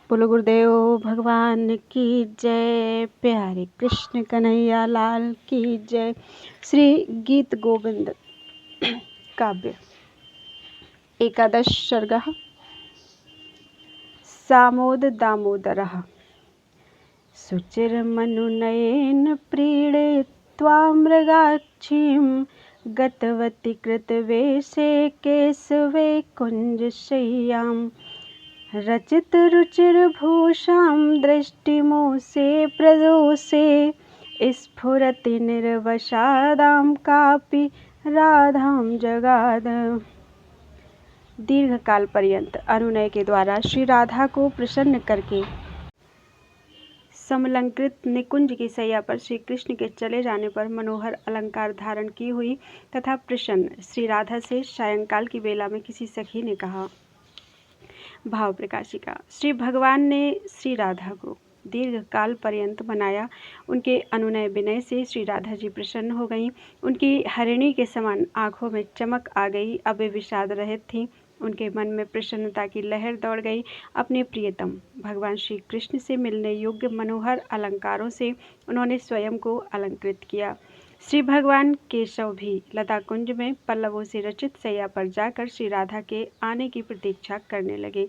बोलो गुरुदेव भगवान की जय। प्यारे कृष्ण कन्हैया लाल की जय। श्री गीत गोविंद काव्य एकादश सर्गः सामोद दामोदरः। सुचिरमनुनयेन प्रीणे त्वां मृगाक्षीं गतवती कृतवेषे केशवे कुञ्जशय्याम्। रचित रुचिरभूषां दृष्टिमोषे प्रदोषे स्फुरति निर्वसादां कापि राधां जगाद। दीर्घ काल पर्यंत अनुनय के द्वारा श्री राधा को प्रसन्न करके समलंकृत निकुंज की शैया पर श्री कृष्ण के चले जाने पर मनोहर अलंकार धारण की हुई तथा प्रसन्न श्री राधा से सायंकाल की बेला में किसी सखी ने कहा। भाव प्रकाशिका। श्री भगवान ने श्री राधा को दीर्घ काल पर्यंत मनाया। उनके अनुनय विनय से श्री राधा जी प्रसन्न हो गईं। उनकी हरिणी के समान आंखों में चमक आ गई। अब वे विषाद रहित थीं। उनके मन में प्रसन्नता की लहर दौड़ गई। अपने प्रियतम भगवान श्री कृष्ण से मिलने योग्य मनोहर अलंकारों से उन्होंने स्वयं को अलंकृत किया। श्री भगवान केशव भी लता कुंज में पल्लवों से रचित शैया पर जाकर श्री राधा के आने की प्रतीक्षा करने लगे।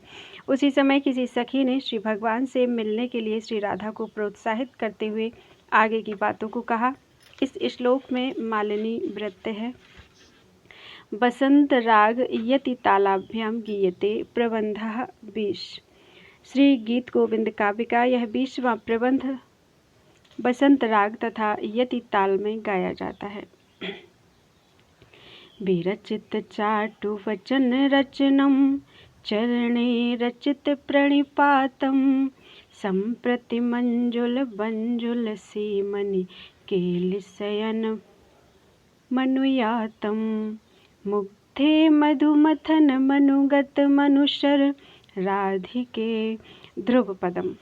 उसी समय किसी सखी ने श्री भगवान से मिलने के लिए श्री राधा को प्रोत्साहित करते हुए आगे की बातों को कहा। इस श्लोक में मालिनी वृत्त है। बसंत राग यति तालाभ्याम गीयते प्रबंधः 20। श्री गीत गोविंद काव्य का यह 20वां प्रबंध बसंत राग तथा यति ताल में गाया जाता है। विरचित चाटु वचन रचनम चरणे रचित प्रणिपातम संप्रति मंजुल बंजुल सीमनि केलिशयन मनुयातम मुग्धे मधुमथन मनुगत मनुशर राधिके ध्रुव पदम।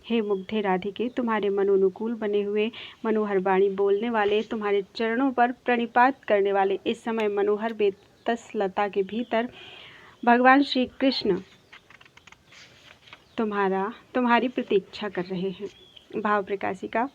हे मुग्धे राधिके, तुम्हारे मनोनुकूल बने हुए मनोहर वाणी बोलने वाले, तुम्हारे चरणों पर प्रणिपात करने वाले इस समय मनोहर बेतस लता के भीतर भगवान श्री कृष्ण तुम्हारी प्रतीक्षा कर रहे हैं। भाव प्रकाशिका।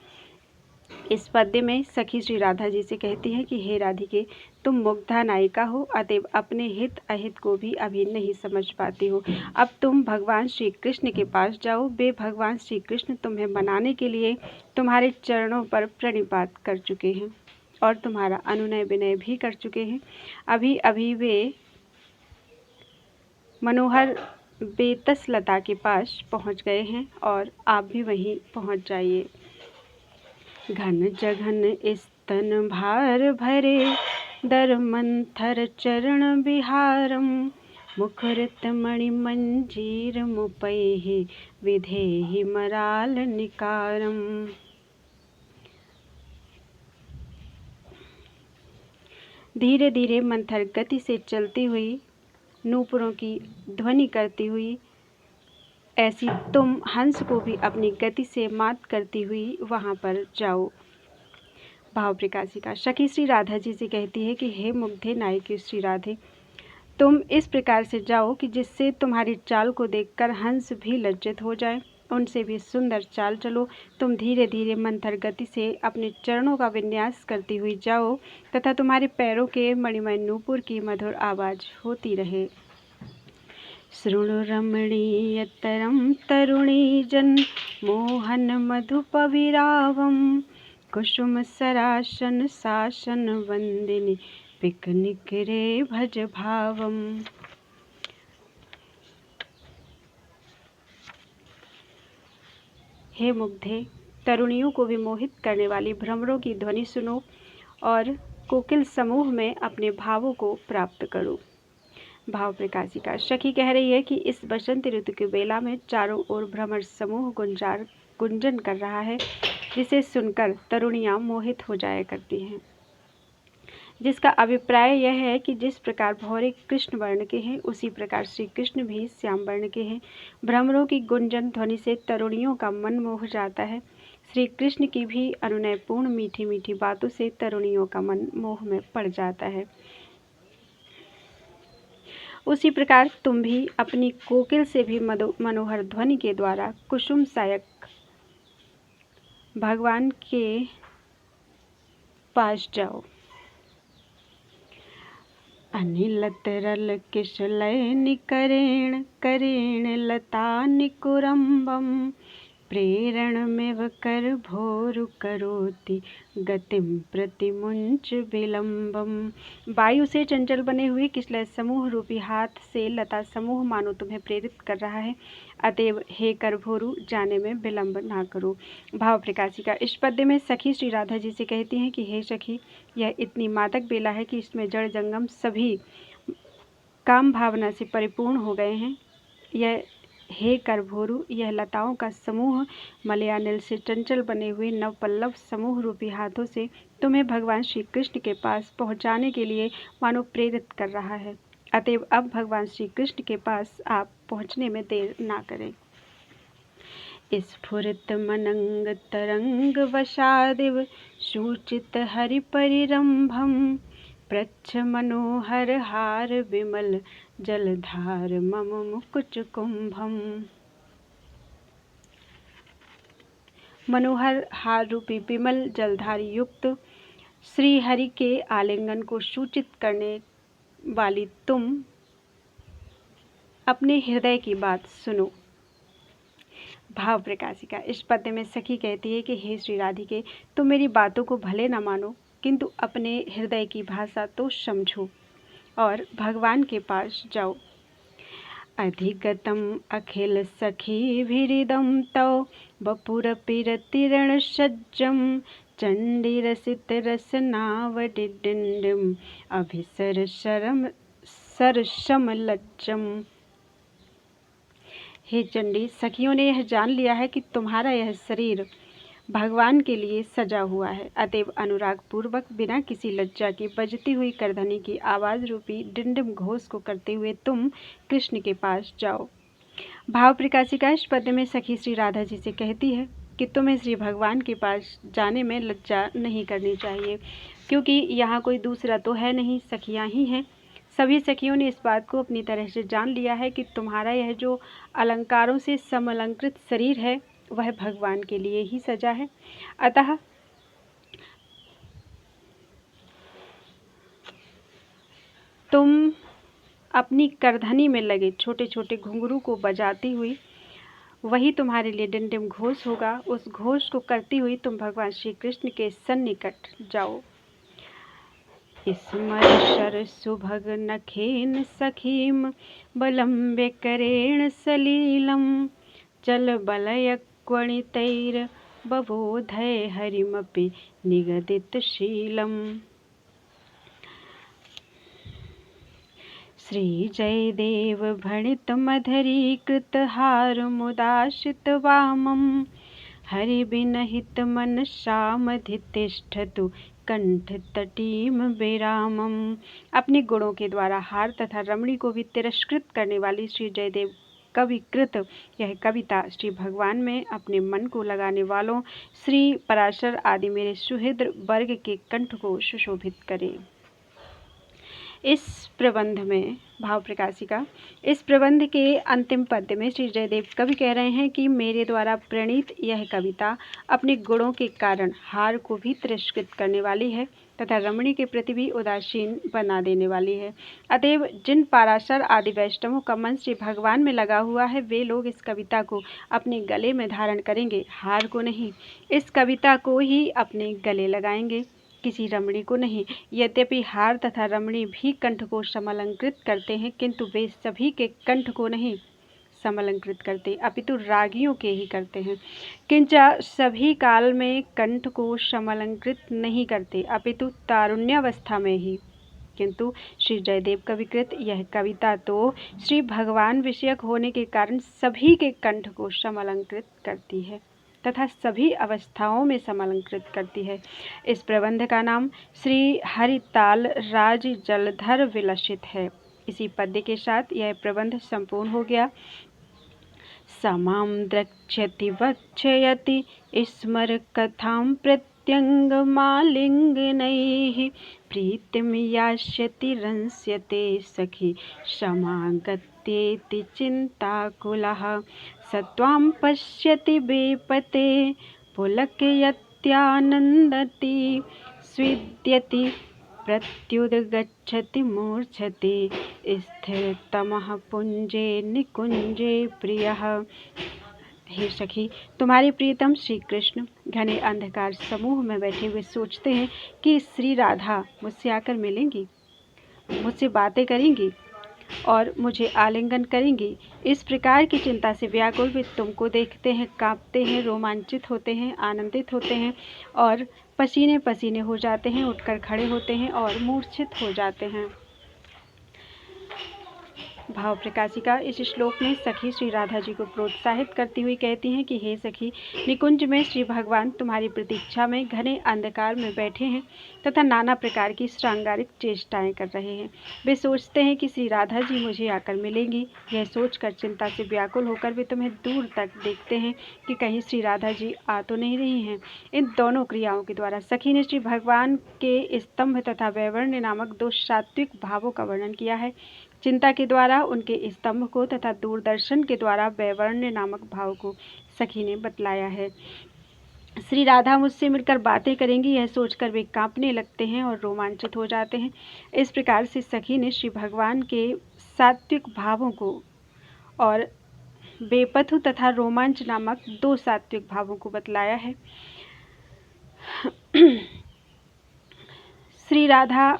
इस पद्य में सखी श्री राधा जी से कहती है कि हे राधिके, तुम मुग्धा नायिका हो, अतएव अपने हित अहित को भी अभी नहीं समझ पाती हो। अब तुम भगवान श्री कृष्ण के पास जाओ। वे भगवान श्री कृष्ण तुम्हें मनाने के लिए तुम्हारे चरणों पर प्रणिपात कर चुके हैं और तुम्हारा अनुनय विनय भी कर चुके हैं। अभी अभी वे मनोहर बेतस लता के पास पहुंच गए हैं और आप भी वहीं पहुंच जाइए। घन जघन स्तन भार भरे दर मंथर चरण विहारम मुखरित मणि मंजीर मुपैहि विधेहि मराल निकारम। धीरे धीरे मंथर गति से चलती हुई नूपुरों की ध्वनि करती हुई ऐसी तुम हंस को भी अपनी गति से मात करती हुई वहां पर जाओ। भाव प्रकाशिका। सखी श्री राधा जी से कहती है कि हे मुग्धे नायिके श्री राधे, तुम इस प्रकार से जाओ कि जिससे तुम्हारी चाल को देखकर हंस भी लज्जित हो जाए। उनसे भी सुंदर चाल चलो। तुम धीरे धीरे मंथर गति से अपने चरणों का विन्यास करती हुई जाओ तथा तुम्हारे पैरों के मणिमय नूपुर की मधुर आवाज होती रहे। शृणु रमणीयतरं तरुणी जन मोहन मधुपविरावम कुसुम सरासन शासन वंदिनी पिकनिक रे भज भावम। हे मुग्धे, तरुणियों को भी मोहित करने वाली भ्रमरों की ध्वनि सुनो और कोकिल समूह में अपने भावों को प्राप्त करो। भाव प्रकाशिका। सखी कह रही है कि इस बसंत ऋतु की बेला में चारों ओर भ्रमर समूह गुंजन कर रहा है, जिसे सुनकर तरुणियां मोहित हो जाया करती हैं। जिसका अभिप्राय यह है कि जिस प्रकार भौरे कृष्ण वर्ण के हैं, उसी प्रकार श्री कृष्ण भी श्याम वर्ण के हैं। भ्रमरों की गुंजन ध्वनि से तरुणियों का मन मोह जाता है। श्री कृष्ण की भी अनुनयपूर्ण मीठी मीठी बातों से तरुणियों का मन मोह में पड़ जाता है। उसी प्रकार तुम भी अपनी कोकिल से भी मनोहर ध्वनि के द्वारा कुसुम सायक भगवान के पास जाओ। अनिल तरल किशलय निकरेण करेण लता निकुरम्बम प्रेरणमेव करभोरु करोति गतिम प्रतिमुंच विलंबम। वायु से चंचल बने हुए किशलय समूह रूपी हाथ से लता समूह मानो तुम्हें प्रेरित कर रहा है, अतएव हे करभोरु जाने में विलंब ना करो। भाव प्रकाशिका। इस पद्य में सखी श्री राधा जी से कहती हैं कि हे सखी, यह इतनी मादक बेला है कि इसमें जड़ जंगम सभी काम भावना से परिपूर्ण हो गए हैं। यह हे करभोरु, यह लताओं का समूह मलयानिल से चंचल बने हुए नवपल्लव समूह रूपी हाथों से तुम्हें भगवान श्री कृष्ण के पास पहुंचाने के लिए मानो प्रेरित कर रहा है, अतएव अब भगवान श्री कृष्ण के पास आप पहुंचने में देर ना करें। स्फुरित मनंग तरंग वशादिव सूचित हरि परिरंभम प्रच्छ मनोहर हार विमल जलधार मम मुकुच कुंभम। मनोहर हार रूपी विमल जलधारी युक्त श्री हरि के आलिंगन को सूचित करने वाली तुम अपने हृदय की बात सुनो। भाव प्रकाशिका। इस पद्य में सखी कहती है कि हे श्री राधिके, तुम मेरी बातों को भले न मानो, किंतु अपने हृदय की भाषा तो समझो और भगवान के पास जाओ। अधिगतम अखिल सखी भिरिदम तव बपुरपिरतिरण सज्जम चंडी रसित रसनावडिडिंडिम अभिसर सरसम लज्जम। हे चंडी, सखियों ने यह जान लिया है कि तुम्हारा यह शरीर भगवान के लिए सजा हुआ है, अतएव अनुराग पूर्वक बिना किसी लज्जा की बजती हुई करधनी की आवाज रूपी डिंडिम घोष को करते हुए तुम कृष्ण के पास जाओ। भाव प्रकाशिका। इस पद्य में सखी श्री राधा जी से कहती है कि तुम्हें श्री भगवान के पास जाने में लज्जा नहीं करनी चाहिए, क्योंकि यहाँ कोई दूसरा तो है नहीं, सखियाँ ही हैं। सभी सखियों ने इस बात को अपनी तरह से जान लिया है कि तुम्हारा यह जो अलंकारों से समलंकृत शरीर है वह भगवान के लिए ही सजा है, अतः तुम अपनी करधनी में लगे छोटे छोटे घुंघरू को बजाती हुई, वही तुम्हारे लिए डिंडिम घोष होगा। उस घोष को करती हुई तुम भगवान श्री कृष्ण के सन्निकट जाओ। स्मर सुभग नखेन सखीम बलम्बे करेण सलीलम चल बलयक्वणितैर बबोधय हरिमपि निगदित शीलम। श्री जयदेव भणित मधुरीकृत हार मुदाशित वामम हरि बिनहित मन सामधितिष्ठतु कंठ तटीम विरामम। अपने गुणों के द्वारा हार तथा रमणी को भी तिरस्कृत करने वाली श्री जयदेव कविकृत यह कविता श्री भगवान में अपने मन को लगाने वालों श्री पराशर आदि मेरे सुहृद वर्ग के कंठ को सुशोभित करे। इस प्रबंध में भाव प्रकाशिका। इस प्रबंध के अंतिम पद्य में श्री जयदेव कवि कह रहे हैं कि मेरे द्वारा प्रणीत यह कविता अपने गुणों के कारण हार को भी तिरस्कृत करने वाली है तथा रमणी के प्रति भी उदासीन बना देने वाली है, अतएव जिन पाराशर आदि वैष्णवों का मन श्री भगवान में लगा हुआ है वे लोग इस कविता को अपने गले में धारण करेंगे, हार को नहीं। इस कविता को ही अपने गले लगाएंगे, किसी रमणी को नहीं। यद्यपि हार तथा रमणी भी कंठ को समलंकृत करते हैं, किंतु वे सभी के कंठ को नहीं समलंकृत करते, अपितु रागियों के ही करते हैं। किंच सभी काल में कंठ को समलंकृत नहीं करते, अपितु तारुण्यावस्था में ही। किंतु श्री जयदेव कविकृत यह कविता तो श्री भगवान विषयक होने के कारण सभी के कंठ को समलंकृत करती है तथा सभी अवस्थाओं में समलंकृत करती है। इस प्रबंध का नाम श्री हरिताल राज जलधर विलसित है। इसी पद्य के साथ यह प्रबंध संपूर्ण हो गया। समाम द्रक्ष्यति वक्षयति स्मर कथां प्रत्यंग मालिंगनैः प्रीतिं यास्यति रंस्यते सखी समागत्येति चिन्ताकुलः स त्वां पश्यति बेपते पुलकयत्यानन्दति स्विद्यति प्रत्युद्गच्छति मूर्छति स्थिरतमः पुंजे निकुंजे प्रियः। हे सखी, तुम्हारे प्रियतम श्री कृष्ण घने अंधकार समूह में बैठे हुए सोचते हैं कि श्री राधा मुझसे आकर मिलेंगी, मुझसे बातें करेंगी और मुझे आलिंगन करेंगी। इस प्रकार की चिंता से व्याकुल वे तुमको देखते हैं, कांपते हैं, रोमांचित होते हैं, आनंदित होते हैं और पसीने पसीने हो जाते हैं, उठकर खड़े होते हैं और मूर्छित हो जाते हैं। भाव प्रकाशिका इस श्लोक में सखी श्री राधा जी को प्रोत्साहित करती हुई कहती हैं कि हे सखी, निकुंज में श्री भगवान तुम्हारी प्रतीक्षा में घने अंधकार में बैठे हैं तथा नाना प्रकार की श्रृंगारिक चेष्टाएं कर रहे हैं। वे सोचते हैं कि श्री राधा जी मुझे आकर मिलेंगी। यह सोचकर चिंता से व्याकुल होकर वे तुम्हें दूर तक देखते हैं कि कहीं श्री राधा जी आ तो नहीं रही हैं। इन दोनों क्रियाओं के द्वारा सखी ने श्री भगवान के स्तंभ तथा वैवर्ण्य नामक दो सात्विक भावों का वर्णन किया है। चिंता के द्वारा उनके स्तंभ को तथा दूरदर्शन के द्वारा वैवर्ण्य नामक भाव को सखी ने बतलाया है। श्री राधा मुझसे मिलकर बातें करेंगी, यह सोचकर वे कांपने लगते हैं और रोमांचित हो जाते हैं। इस प्रकार से सखी ने श्री भगवान के सात्विक भावों को और बेपथु तथा रोमांच नामक दो सात्विक भावों को बतलाया है। श्री राधा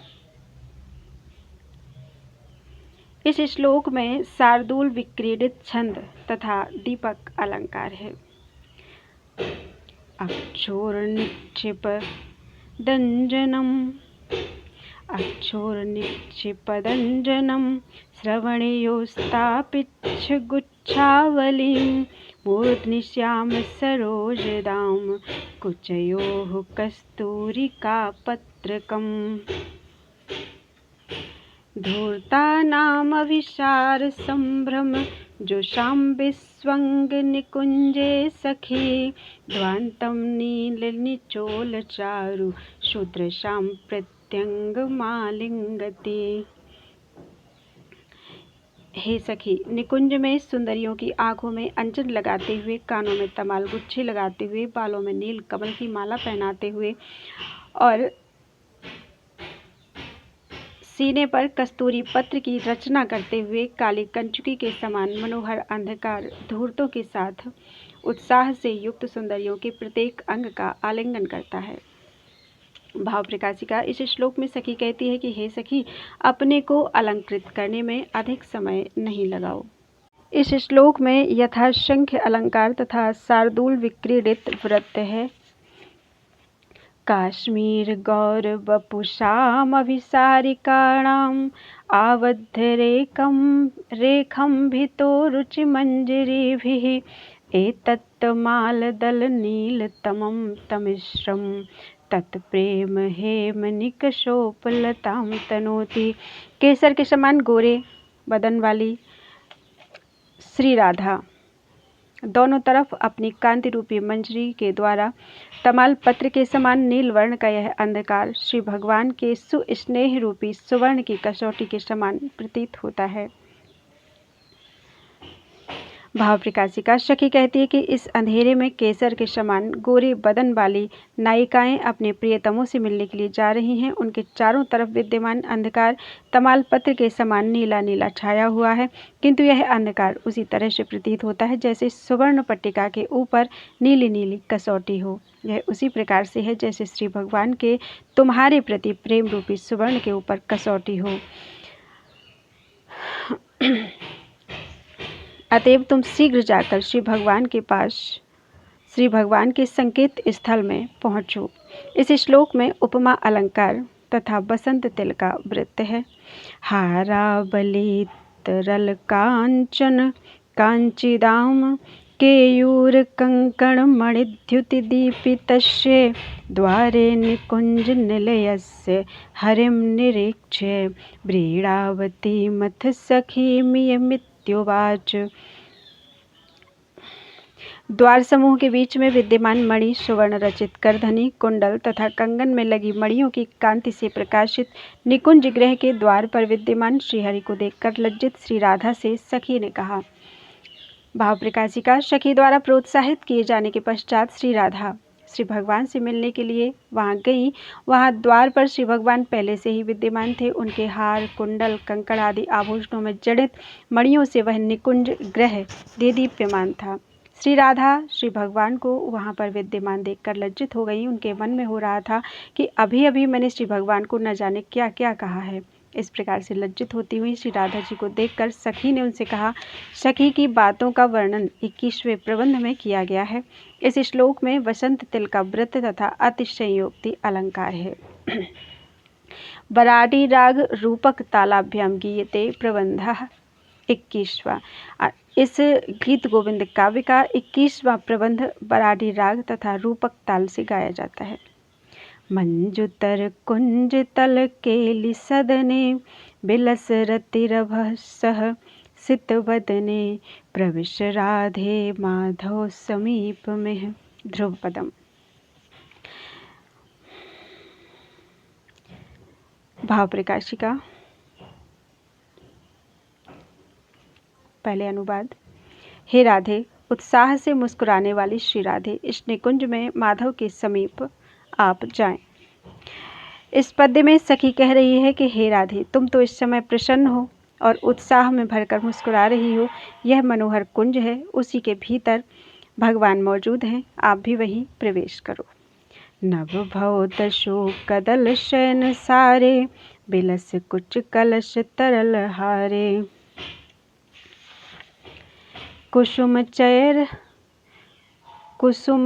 इस श्लोक में शार्दूल विक्रीडित छंद तथा दीपक अलंकार है। अक्षोरनिक्षिपदञ्जनं श्रवणयोस्तापिच्छगुच्छावलिं मूर्ध्नि श्यामसरोजदां कुचयोः कस्तूरिकापत्रकम् धूर्तानामविशारसम्भ्रम जोषां विस्वङ्गनिकुञ्जे सखी ध्वान्तं नीलनिचोलचारु शूद्रशां प्रत्यङ्गमालिङ्गति। हे सखी, निकुंज में सुंदरियों की आंखों में अंजन लगाते हुए, कानों में तमाल गुच्छे लगाते हुए, बालों में नील कमल की माला पहनाते हुए और सीने पर कस्तूरी पत्र की रचना करते हुए काली कंचुकी के समान मनोहर अंधकार धूर्तों के साथ उत्साह से युक्त सुंदरियों के प्रत्येक अंग का आलिंगन करता है। भाव प्रकाशिका इस श्लोक में सखी कहती है कि हे सखी, अपने को अलंकृत करने में अधिक समय नहीं लगाओ। इस श्लोक में यथासंख्य अलंकार तथा शार्दूल विक्रीडित वृत्त है। काश्मीर गौर वपुषामभिसारिकाणाम् आबद्धरेखम्भितो रुचिमञ्जरीभिः एतत्तमालदलनीलतमं तमिश्रं तत्प्रेम हेमनिकषोपलतां तनोति। केसर के समान गोरे बदन वाली श्री राधा दोनों तरफ अपनी कांति रूपी मंजरी के द्वारा तमाल पत्र के समान नील वर्ण का यह अंधकार श्री भगवान के सुस्नेह रूपी सुवर्ण की कसौटी के समान प्रतीत होता है। भाव प्रकाशिका सखी कहती है कि इस अंधेरे में केसर के समान गोरे बदन वाली नायिकाएं अपने प्रियतमों से मिलने के लिए जा रही हैं। उनके चारों तरफ विद्यमान अंधकार तमाल पत्र के समान नीला नीला छाया हुआ है, किंतु यह अंधकार उसी तरह से प्रतीत होता है जैसे सुवर्ण पट्टिका के ऊपर नीली नीली कसौटी हो। यह उसी प्रकार से है जैसे श्री भगवान के तुम्हारे प्रति प्रेम रूपी सुवर्ण के ऊपर कसौटी हो। अतएव तुम शीघ्र जाकर श्री भगवान के पास, श्री भगवान के संकेत स्थल में पहुँचो। इस श्लोक में उपमा अलंकार तथा बसंत तिल का वृत्त है। हाराबली तरल कांचन कांचिदाम केयूर कंकण मणिद्युति दीपितस्य द्वारे निकुंज निलयस्य हरिं निरीक्ष्य व्रीडावती मथ सखी मियमित्युवाच। द्वार समूह के बीच में विद्यमान मणि सुवर्ण रचित करधनी कुंडल तथा कंगन में लगी मणियों की कांति से प्रकाशित निकुंज गृह के द्वार पर विद्यमान श्रीहरि को देखकर लज्जित श्री राधा से सखी ने कहा। भाव प्रकाशिका। सखी द्वारा प्रोत्साहित किए जाने के पश्चात श्री राधा श्री भगवान से मिलने के लिए वहां गई। वहां द्वार पर श्री भगवान पहले से ही विद्यमान थे। उनके हार कुंडल कंकड़ आदि आभूषणों में जड़ित मणियों से वह निकुंज गृह देदीप्यमान था। श्री राधा श्री भगवान को वहां पर विद्यमान देखकर लज्जित हो गई। उनके मन में हो रहा था कि अभी अभी मैंने श्री भगवान को न जाने क्या क्या कहा है। इस प्रकार से लज्जित होती हुई श्री राधा जी को देखकर सखी ने उनसे कहा। सखी की बातों का वर्णन 21वें प्रबंध में किया गया है। इस श्लोक में वसंत तिल का व्रत तथा अतिशयोक्ति अलंकार है। बराडी राग रूपक तालाभ्याम गीयते प्रबंधः 21वां। इस गीत गोविंद काव्य का 21वां प्रबंध बराडी राग तथा रूपक ताल से गाया जाता है। मंजुतर कुंज तल केलि सदने बिलस रतिरभ सह सित वदने प्रविश राधे माधव समीप में। ध्रुव पदम। भाव प्रकाशिका। पहले अनुवाद। हे राधे, उत्साह से मुस्कुराने वाली श्री राधे, इस निकुंज में माधव के समीप आप जाएं। इस पद्य में सखी कह रही है कि हे राधे, तुम तो इस समय प्रसन्न हो और उत्साह में भरकर मुस्कुरा रही हो। यह मनोहर कुंज है, उसी के भीतर भगवान मौजूद हैं। आप भी वहीं प्रवेश करो। नव भव दशो कदल शयन सारे बिलस कुच कलश तरल हारे कुसुम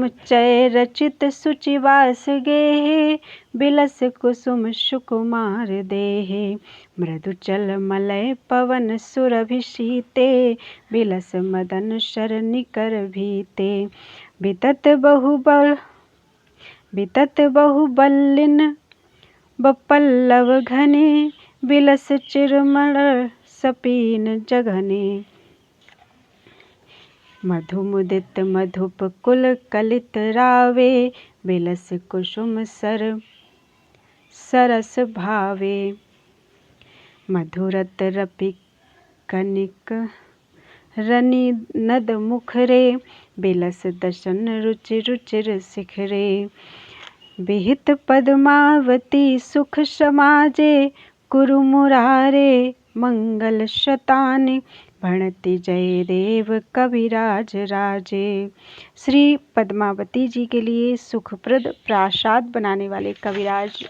चय रचित सुचिवास गेहे बिलस कुसुम सुकुमार देहे मृदु चल मलय पवन सुरभिषीते बिलस मदन शरनिकर भीते बितत बहुबल्लिन बपल्लव घने बिलस चिरमण सपीन जघने मधुमुदित मधुप कुल कलित रावे बिलस कुसुम सरस भावे मधुरत रपि कनिक रनि नद मुखरे बिलस दशन रुचिर शिखरे विहित पद्मावती सुख समाजे कुरु मुरारे मंगल शतानि भणति जय देव कविराज राजे। श्री पद्मावती जी के लिए सुखप्रद प्रासाद बनाने वाले कविराज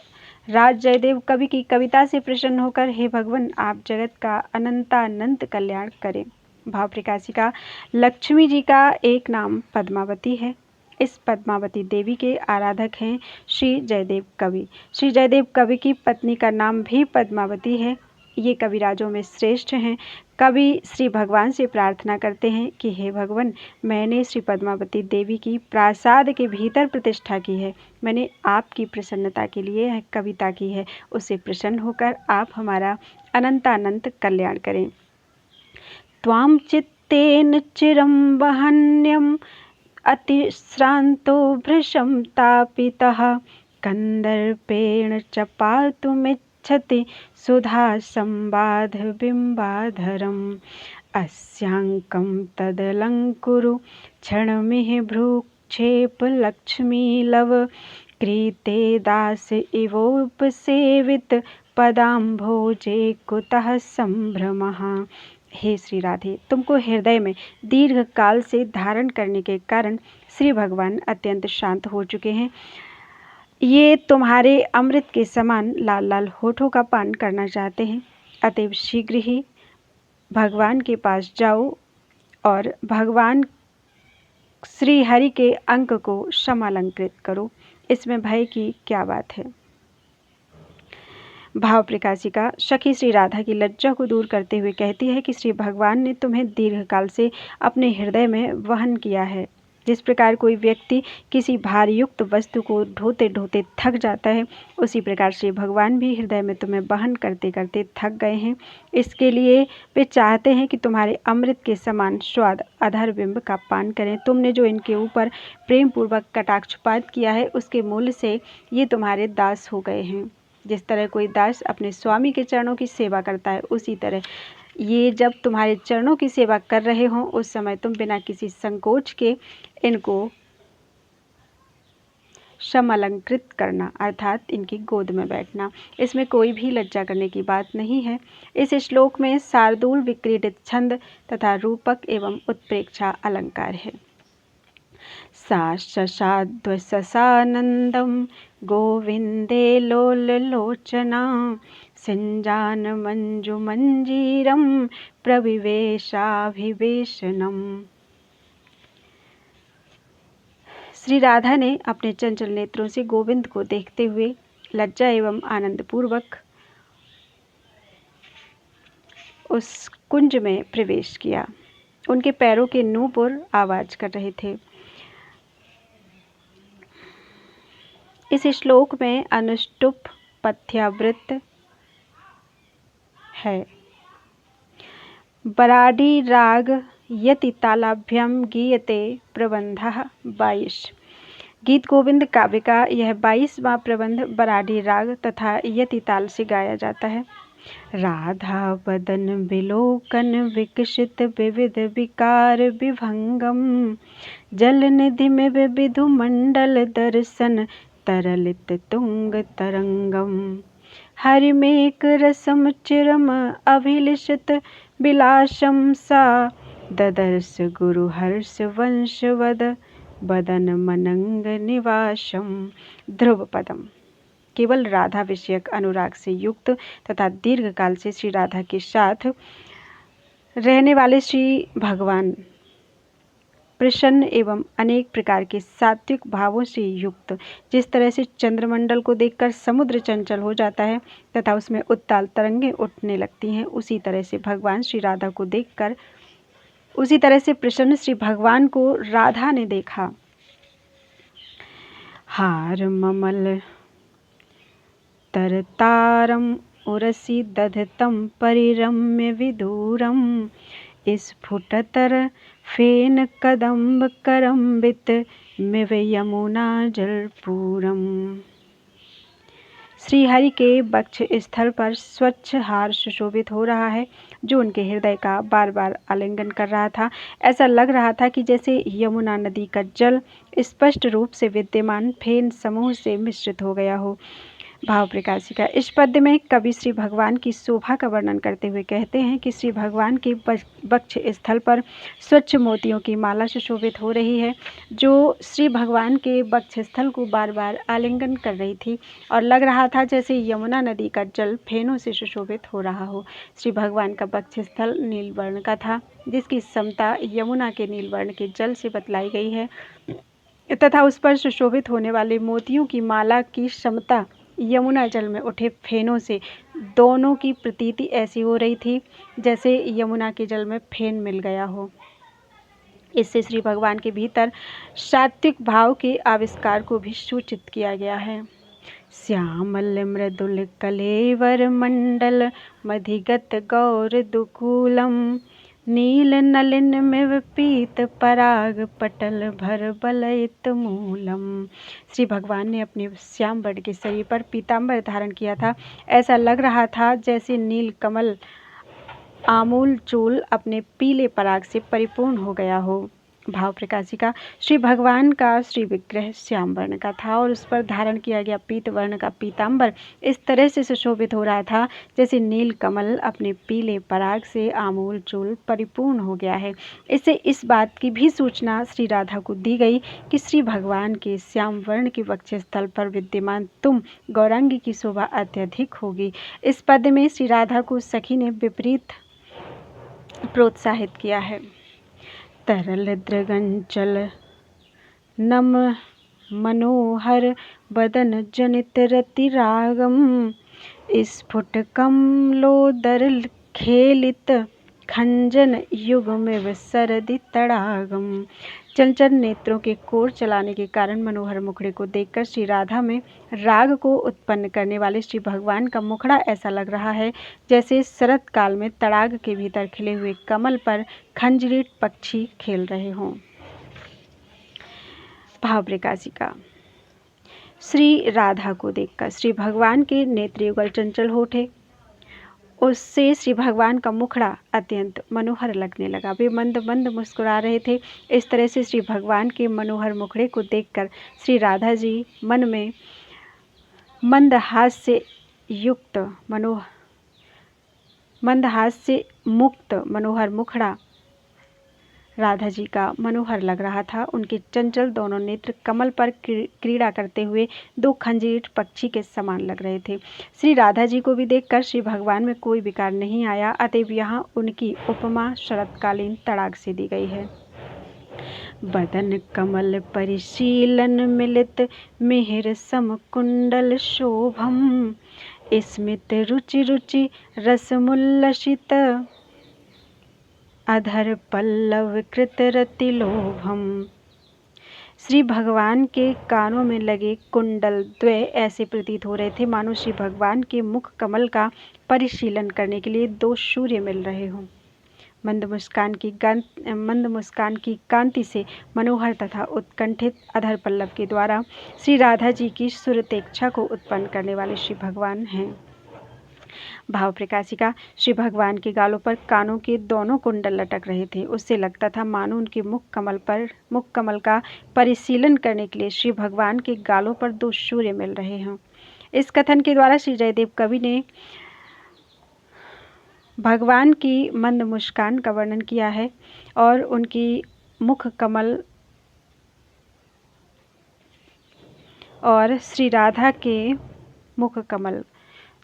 राज जयदेव कवि की कविता से प्रसन्न होकर हे भगवान, आप जगत का अनंतानंत कल्याण करें। भाव प्रकाशिका। लक्ष्मी जी का एक नाम पद्मावती है। इस पद्मावती देवी के आराधक हैं श्री जयदेव कवि। श्री जयदेव कवि की पत्नी का नाम भी पद्मावती है। ये कविराजों में श्रेष्ठ हैं। कवि श्री भगवान से प्रार्थना करते हैं कि हे भगवान, मैंने श्री पद्मावती देवी की प्रासाद के भीतर प्रतिष्ठा की है। मैंने आपकी प्रसन्नता के लिए यह कविता की है। उससे प्रसन्न होकर आप हमारा अनंतानंत कल्याण करें। त्वां चित्तेन चिरं वहन्यं अतिश्रान्तो भृशं तापितः कन्दर्पेण च पातुमिच्छति सुधा संबाध बिम्बाधरम् अस्यांकं तदलङ्कुरु क्षणमिह भ्रूक्षेप लक्ष्मीलव क्रीते दास इवोपसेवित पदाम्भोजे कुतः संभ्रमः। हे श्री राधे, तुमको हृदय में दीर्घ काल से धारण करने के कारण श्री भगवान अत्यंत शांत हो चुके हैं। ये तुम्हारे अमृत के समान लाल लाल होठों का पान करना चाहते हैं। अतएव शीघ्र ही भगवान के पास जाओ और भगवान श्री हरि के अंक को समालंकृत करो। इसमें भय की क्या बात है। भाव प्रकाशिका। सखी श्री राधा की लज्जा को दूर करते हुए कहती है कि श्री भगवान ने तुम्हें दीर्घकाल से अपने हृदय में वहन किया है। जिस प्रकार कोई व्यक्ति किसी भारयुक्त वस्तु को ढोते ढोते थक जाता है, उसी प्रकार श्री भगवान भी हृदय में तुम्हें वहन करते करते थक गए हैं। इसके लिए वे चाहते हैं कि तुम्हारे अमृत के समान स्वाद अधर बिंब का पान करें। तुमने जो इनके ऊपर प्रेम पूर्वक कटाक्षपात किया है, उसके मूल्य से ये तुम्हारे दास हो गए हैं। जिस तरह कोई दास अपने स्वामी के चरणों की सेवा करता है, उसी तरह ये जब तुम्हारे चरणों की सेवा कर रहे हों, उस समय तुम बिना किसी संकोच के इनको समलंकृत करना, अर्थात इनकी गोद में बैठना। इसमें कोई भी लज्जा करने की बात नहीं है। इस श्लोक में शार्दूल विक्रीडित छंद तथा रूपक एवं उत्प्रेक्षा अलंकार है। सानंदम गोविंदे लोललोचना सिंजान मंजु मंजीरम प्रविवेशाभिवेशनम। श्री राधा ने अपने चंचल नेत्रों से गोविंद को देखते हुए लज्जा एवं आनंद पूर्वक उस कुंज में प्रवेश किया। उनके पैरों के नूपुर आवाज कर रहे थे। इस श्लोक में अनुष्टुप पथ्यावृत्त है। बराडी राग यति तालाभ्यम गीयते प्रबंधः 22। गीत गोविंद काव्य का यह 22वां प्रबंध बराडी राग तथा यति ताल से गाया जाता है। राधा बदन विलोकन विकसित विविध विकार विभंगम जल निधि में विविधु मंडल दर्शन तरलित तुंग तरंगम हरिमेक रसम चिरम अभिलिषित विलासम सा ददर्श गुरु हर्ष वंशवद बदन मनंग निवासम। ध्रुव पदम। केवल राधा विषयक अनुराग से युक्त तथा दीर्घ काल से श्री राधा के साथ रहने वाले श्री भगवान प्रसन्न एवं अनेक प्रकार के सात्विक भावों से युक्त, जिस तरह से चंद्रमंडल को देखकर समुद्र चंचल हो जाता है तथा उसमें उत्ताल तरंगें उठने लगती हैं, उसी तरह से भगवान श्री राधा को देखकर, उसी तरह से प्रसन्न श्री भगवान को राधा ने देखा। हार ममल तरतारम उरसी दधतम परिरम्य विदूरम स्फुटतर फेन कदम्ब करम्बित मिव यमुना जलपूरम। श्री हरि के वक्ष स्थल पर स्वच्छ हार सुशोभित हो रहा है, जो उनके हृदय का बार बार आलिंगन कर रहा था। ऐसा लग रहा था कि जैसे यमुना नदी का जल स्पष्ट रूप से विद्यमान फेन समूह से मिश्रित हो गया हो। भाव प्रकाशिका। इस पद्य में कवि श्री भगवान की शोभा का वर्णन करते हुए कहते हैं कि श्री भगवान के वक्ष स्थल पर स्वच्छ मोतियों की माला सुशोभित हो रही है, जो श्री भगवान के वक्ष स्थल को बार बार आलिंगन कर रही थी और लग रहा था जैसे यमुना नदी का जल फेनों से सुशोभित हो रहा हो। श्री भगवान का वक्ष स्थल नील वर्ण का था, जिसकी समता यमुना के नील वर्ण के जल से बतलाई गई है तथा उस पर सुशोभित होने वाले मोतियों की माला की समता यमुना जल में उठे फेनों से, दोनों की प्रतीति ऐसी हो रही थी जैसे यमुना के जल में फेन मिल गया हो। इससे श्री भगवान के भीतर सात्विक भाव के आविष्कार को भी सूचित किया गया है। श्यामल मृदुल कलेवर मंडल मधिगत गौर दुकूलम नील नलिन में पीत पराग पटल भर बलयित मूलम। श्री भगवान ने अपने श्याम वर्ण के शरीर पर पीतांबर धारण किया था। ऐसा लग रहा था जैसे नील कमल आमूल चूल अपने पीले पराग से परिपूर्ण हो गया हो। भाव प्रकाशिका। श्री भगवान का श्री विग्रह श्याम वर्ण का था और उस पर धारण किया गया पीत वर्ण का पीतांबर इस तरह से सुशोभित हो रहा था जैसे नील कमल अपने पीले पराग से आमूल चूल परिपूर्ण हो गया है। इससे इस बात की भी सूचना श्री राधा को दी गई कि श्री भगवान के श्याम वर्ण के वक्ष स्थल पर विद्यमान तुम गौरांगी की शोभा अत्यधिक होगी। इस पद में श्री राधा को सखी ने विपरीत प्रोत्साहित किया है। तरल दृगंचल नम मनोहर बदन जनित रति रागम स्फुट कमलोदर खेलित खंजन युग में सरदि तड़ागम। चंचल नेत्रों के कोर चलाने के कारण मनोहर मुखड़े को देखकर श्री राधा में राग को उत्पन्न करने वाले श्री भगवान का मुखड़ा ऐसा लग रहा है जैसे शरत काल में तड़ाग के भीतर खिले हुए कमल पर खंजरीट पक्षी खेल रहे हों। भाव प्रकाशिका। श्री राधा को देखकर श्री भगवान के नेत्र युगल चंचल हो उठे। उससे श्री भगवान का मुखड़ा अत्यंत मनोहर लगने लगा। वे मंद मंद मुस्कुरा रहे थे। इस तरह से श्री भगवान के मनोहर मुखड़े को देखकर श्री राधा जी मन में मंदहास से मुक्त मनोहर मुखड़ा राधा जी का मनोहर लग रहा था। उनके चंचल दोनों नेत्र कमल पर क्रीड़ा करते हुए दो खंजीर पक्षी के समान लग रहे थे। श्री राधा जी को भी देखकर श्री भगवान में कोई विकार नहीं आया। अतएव यहाँ उनकी उपमा शरतकालीन तड़ाग से दी गई है। बदन कमल परिशीलन मिलित मिहिर सम कुंडल शोभम स्मित रुचि रुचि रसमुल्लसित अधर पल्लव कृत रति लोभम। श्री भगवान के कानों में लगे कुंडल द्वय ऐसे प्रतीत हो रहे थे मानो श्री भगवान के मुख कमल का परिशीलन करने के लिए दो सूर्य मिल रहे हों। मंद मुस्कान की कांति से मनोहर तथा उत्कंठित अधर पल्लव के द्वारा श्री राधा जी की सुरतेक्षा को उत्पन्न करने वाले श्री भगवान हैं। भाव प्रकाशिका। श्री भगवान के गालों पर कानों के दोनों कुंडल लटक रहे थे। उससे लगता था मानो उनके मुख कमल का परिशीलन करने के लिए श्री भगवान के गालों पर दो सूर्य मिल रहे हों। इस कथन के द्वारा श्री जयदेव कवि ने भगवान की मंद मुस्कान का वर्णन किया है और उनकी मुख कमल और श्री राधा के मुख कमल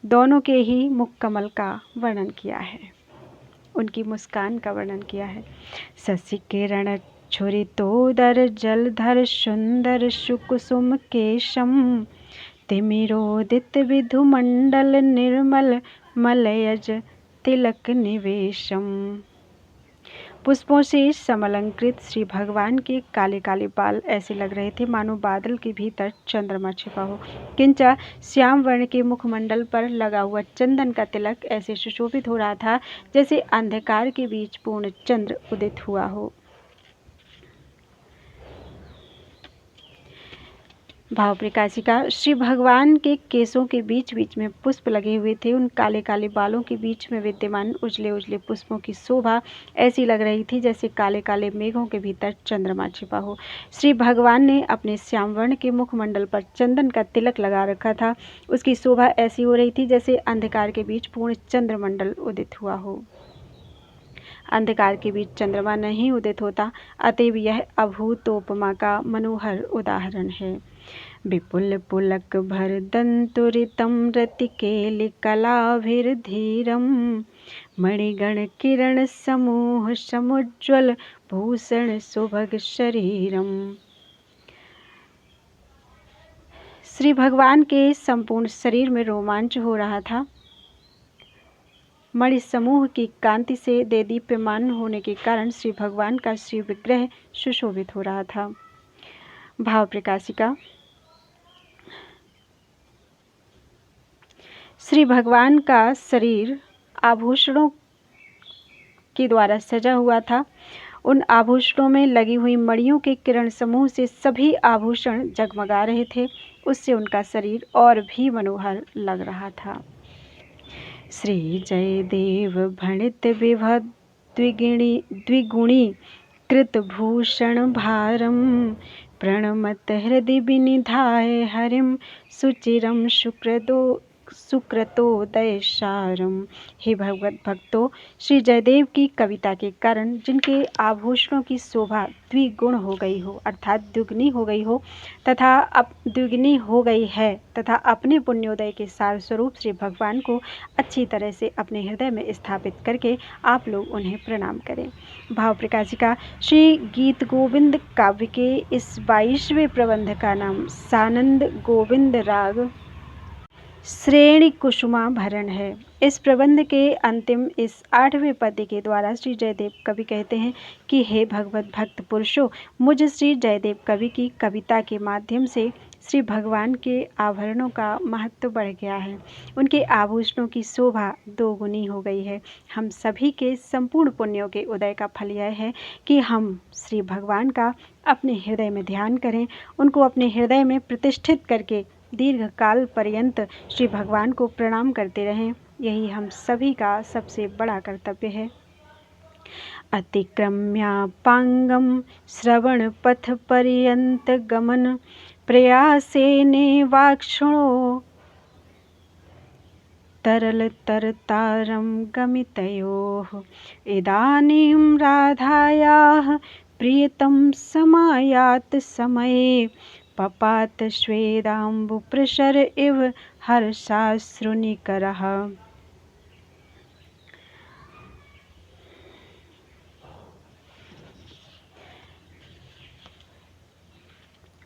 दोनों के ही मुख कमल का वर्णन किया है, उनकी मुस्कान का वर्णन किया है। शशि किरण छुरितोदर जलधर सुंदर सुकुसुम केशम तिमिरोदित विधुमंडल निर्मल मलयज तिलक निवेशम। पुष्पों से समलंकृत श्री भगवान के काले काले बाल ऐसे लग रहे थे मानो बादल के भीतर चंद्रमा छिपा हो। किंच श्याम वर्ण के मुखमंडल पर लगा हुआ चंदन का तिलक ऐसे सुशोभित हो रहा था जैसे अंधकार के बीच पूर्ण चंद्र उदित हुआ हो। भाव प्रकाशिका। श्री भगवान के केसों के बीच बीच में पुष्प लगे हुए थे। उन काले काले बालों के बीच में विद्यमान उजले उजले पुष्पों की शोभा ऐसी लग रही थी जैसे काले काले मेघों के भीतर चंद्रमा छिपा हो। श्री भगवान ने अपने श्यामवर्ण के मुखमंडल पर चंदन का तिलक लगा रखा था। उसकी शोभा ऐसी हो रही थी जैसे अंधकार के बीच पूर्ण चंद्रमंडल उदित हुआ हो। अंधकार के बीच चंद्रमा नहीं उदित होता, अतएव यह अभूतोपमा का मनोहर उदाहरण है। विपुल पुलक भर दंतुरितम रतिकेलि कलाभिर्धीरम मणिगण किरण समूह समुज्ज्वल भूषण सुभग शरीरम। श्री भगवान के संपूर्ण शरीर में रोमांच हो रहा था। मणि समूह की कांति से देदीप्यमान होने के कारण श्री भगवान का श्री विग्रह सुशोभित हो रहा था। भाव प्रकाशिका। श्री भगवान का शरीर आभूषणों के द्वारा सजा हुआ था। उन आभूषणों में लगी हुई मणियों के किरण समूह से सभी आभूषण जगमगा रहे थे। उससे उनका शरीर और भी मनोहर लग रहा था। श्री जयदेव भणित विभव द्विगुणी कृत भूषण भारम प्रणमत हृदय विनिधाय हरिम सुचिरम सुक्रतोदय सारम। हे भगवत भक्तों, श्री जयदेव की कविता के कारण जिनके आभूषणों की शोभा द्विगुण हो गई हो अर्थात द्विगुनी हो गई हो द्विगुनी हो गई है तथा अपने पुण्योदय के सार स्वरूप श्री भगवान को अच्छी तरह से अपने हृदय में स्थापित करके आप लोग उन्हें प्रणाम करें। भाव प्रकाशिका। श्री गीत गोविंद काव्य के इस 22वें प्रबंध का नाम सानंद गोविंद राग श्रेणी कुसुमाभरण है। इस प्रबंध के अंतिम इस 8वें पद्य के द्वारा श्री जयदेव कवि कहते हैं कि हे भगवत भक्त पुरुषों, मुझ श्री जयदेव कवि की कविता के माध्यम से श्री भगवान के आभरणों का महत्व बढ़ गया है। उनके आभूषणों की शोभा दोगुनी हो गई है। हम सभी के संपूर्ण पुण्यों के उदय का फल यह है कि हम श्री भगवान का अपने हृदय में ध्यान करें, उनको अपने हृदय में प्रतिष्ठित करके दीर्घ काल पर्यंत श्री भगवान को प्रणाम करते रहें। यही हम सभी का सबसे बड़ा कर्तव्य है। अतिक्रम्यापांगम श्रवण पथ पर्यंत गमन प्रयासेने वाक्षुणो तरल तरतारम गमितयोः इदानीं राधायाः प्रियतम समायात समये पपात स्वेदाम्बुप्रसर इव हर्षाश्रुनिकरः।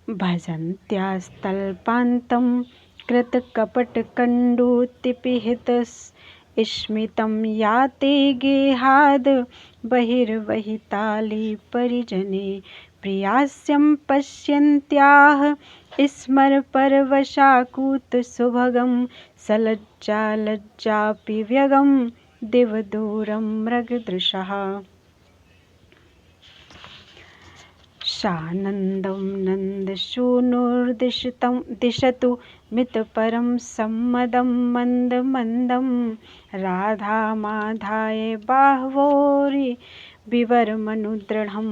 भजन्त्यास्तल्पान्तं कृतकपटकण्डूतिपिहितस्मितं याते गेहाद् बहिर्वहिताली परिजने प्रियास्यं पश्यन्त्याः स्मरपरवशाकुतसुभगं सलज्जा लज्जापि व्यगं दिवदूरं मृगदृशः। सानन्दं नन्दसूनुर्दिशतु मितपरं सम्मदं मन्दमन्दं राधामाधाय बाह्वोरि विवरमनुदृढं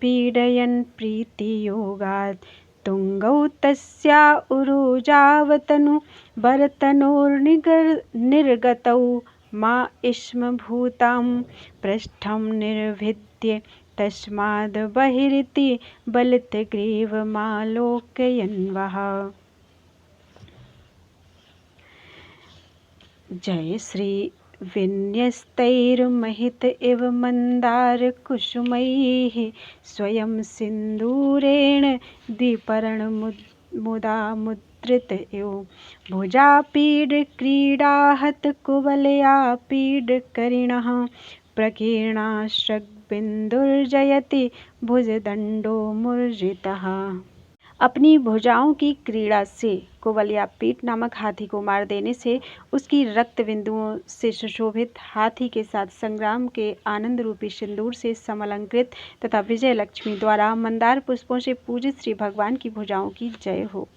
पीडयन् प्रीतियोगात् तुङ्गौ तस्या उरुजावतनु वरतनोर्निर्गतौ मा स्म भूतां पृष्ठं निर्भिद्य तस्माद् बहिरिति बलितग्रीवमालोकयन्वः। जय श्री विन्यस्तैर्महित इव मन्दारकुसुमैः स्वयं सिन्दूरेण द्विपर्णमुदा मुद्रित इव भुजापीडक्रीडाहतकुवलयापीडकरिणः प्रकीर्णाश्रग्बिन्दुर्जयति भुजदण्डो मूर्जितः। अपनी भुजाओं की क्रीड़ा से कुवलया पीठ नामक हाथी को मार देने से उसकी रक्त बिंदुओं से सुशोभित हाथी के साथ संग्राम के आनंद रूपी सिंदूर से समलंकृत तथा विजय लक्ष्मी द्वारा मंदार पुष्पों से पूजित श्री भगवान की भुजाओं की जय हो।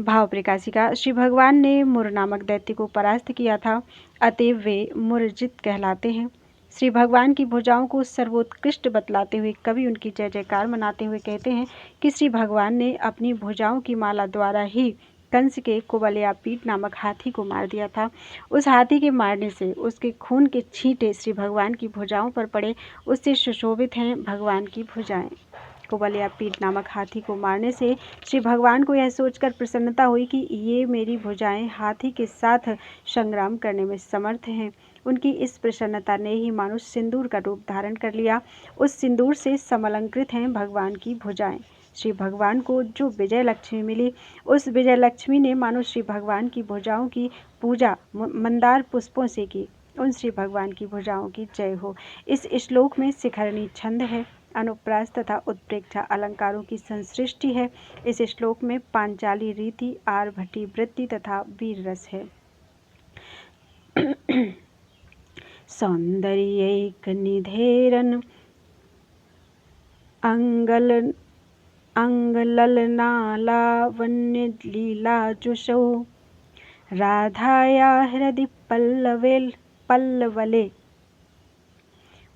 भाव प्रकाशिका। श्री भगवान ने मुर नामक दैत्य को परास्त किया था, अतएव वे मुरजित कहलाते हैं। श्री भगवान की भुजाओं को सर्वोत्कृष्ट बतलाते हुए कवि उनकी जय जयकार मनाते हुए कहते हैं कि श्री भगवान ने अपनी भुजाओं की माला द्वारा ही कंस के कुवलयापीठ नामक हाथी को मार दिया था। उस हाथी के मारने से उसके खून के छींटे श्री भगवान की भुजाओं पर पड़े, उससे सुशोभित हैं भगवान की भुजाएं। कुवलयापीठ नामक हाथी को मारने से श्री भगवान को यह सोचकर प्रसन्नता हुई कि ये मेरी भुजाएं हाथी के साथ संग्राम करने में समर्थ हैं। उनकी इस प्रसन्नता ने ही मानुष सिंदूर का रूप धारण कर लिया। उस सिंदूर से समलंकृत हैं भगवान की भुजाएं। श्री भगवान को जो विजय लक्ष्मी मिली, उस विजय लक्ष्मी ने मानो श्री भगवान की भुजाओं की पूजा मंदार पुष्पों से की। उन श्री भगवान की भुजाओं की जय हो। इस श्लोक में शिखरणी छंद है, अनुप्रास तथा उत्प्रेक्षा अलंकारों की संसृष्टि है। इस श्लोक में पांचाली रीति, आर्भटी वृत्ति तथा वीर रस है। सौंदर्यैकनिधेरन अंगललनालावण्यलीलाजुषौ राधाया हृदि पल्लवले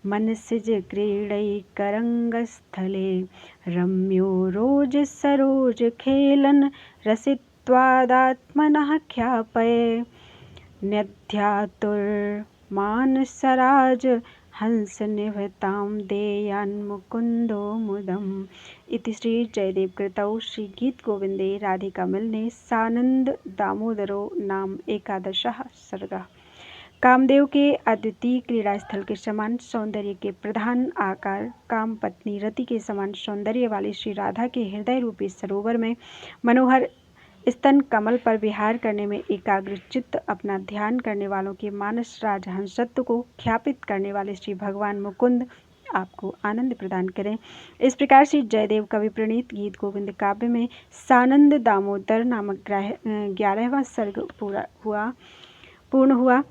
मनसिज क्रीडैकरंगस्थले रम्यो रोज सरोज खेलन रसित्वादात्मनः ख्यापये न्यध्यातुर्मानसराज हंस निभतां देयान्मुकुन्दो मुदम्। इति श्री जयदेव कृतौ श्री गीत गोविंदे राधिका मिलने सानंद दामोदरो नाम 11 सर्गः। कामदेव के अद्वितीय क्रीड़ा स्थल के समान सौंदर्य के प्रधान आकार, काम पत्नी रति के समान सौंदर्य वाली श्री राधा के हृदय रूपी सरोवर में मनोहर स्तन कमल पर विहार करने में एकाग्रचित्त अपना ध्यान करने वालों के मानस राजहंसत्व को ख्यापित करने वाले श्री भगवान मुकुंद आपको आनंद प्रदान करें। इस प्रकार से जयदेव कवि प्रणीत गीत गोविंद काव्य में सानंद दामोदर नामक 11वां सर्ग पूर्ण हुआ।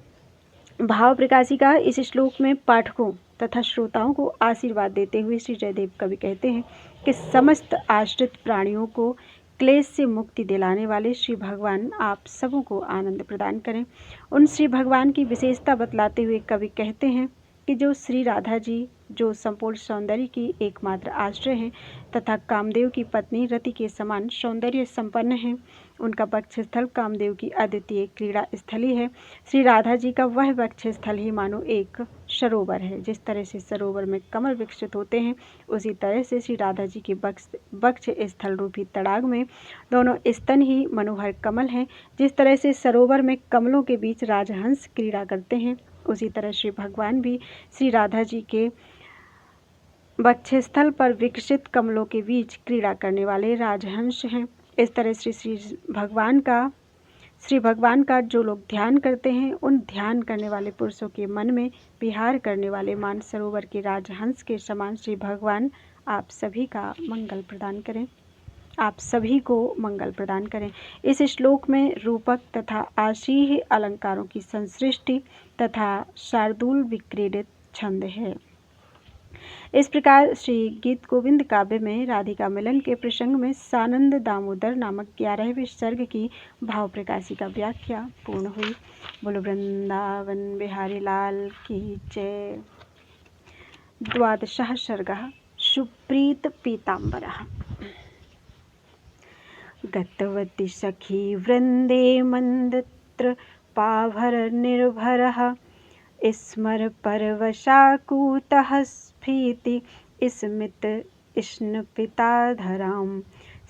भाव प्रकाशिका इस श्लोक में पाठकों तथा श्रोताओं को आशीर्वाद देते हुए श्री जयदेव कवि कहते हैं कि समस्त आश्रित प्राणियों को क्लेश से मुक्ति दिलाने वाले श्री भगवान आप सबों को आनंद प्रदान करें। उन श्री भगवान की विशेषता बतलाते हुए कवि कहते हैं कि जो श्री राधा जी जो संपूर्ण सौंदर्य की एकमात्र आश्रय हैं तथा कामदेव की पत्नी रति के समान सौंदर्य संपन्न हैं, उनका वक्षस्थल कामदेव की अद्वितीय क्रीड़ा स्थली है। श्री राधा जी का वह वक्षस्थल ही मानो एक सरोवर है। जिस तरह से सरोवर में कमल विकसित होते हैं, उसी तरह से श्री राधा जी के वक्ष स्थल रूपी तड़ाग में दोनों स्तन ही मनोहर कमल हैं। जिस तरह से सरोवर में कमलों के बीच राजहंस क्रीड़ा करते हैं, उसी तरह श्री भगवान भी श्री राधा जी के वक्षस्थल पर विकसित कमलों के बीच क्रीड़ा करने वाले राजहंस हैं। इस तरह श्री भगवान का जो लोग ध्यान करते हैं, उन ध्यान करने वाले पुरुषों के मन में विहार करने वाले मानस सरोवर के राजहंस के समान श्री भगवान आप सभी का मंगल प्रदान करें, आप सभी को मंगल प्रदान करें। इस श्लोक में रूपक तथा आशीह अलंकारों की संसृष्टि तथा शार्दूल विक्रीडित छंद है। इस प्रकार श्री गीत गोविंद काव्य में राधिका मिलन के प्रसंग में सानंद दामोदर नामक 11वें सर्ग की भाव प्रकाशिका व्याख्या पूर्ण हुई। बोलो वृंदावन बिहारी लाल की जय। 12 सर्गः सुप्रीत पीताम्बरः। गतवती सखी वृंदे मंदत्र पाभर निर्भरः स्मर परवशाकूतः स्फीति स्मित स्नपिताधरां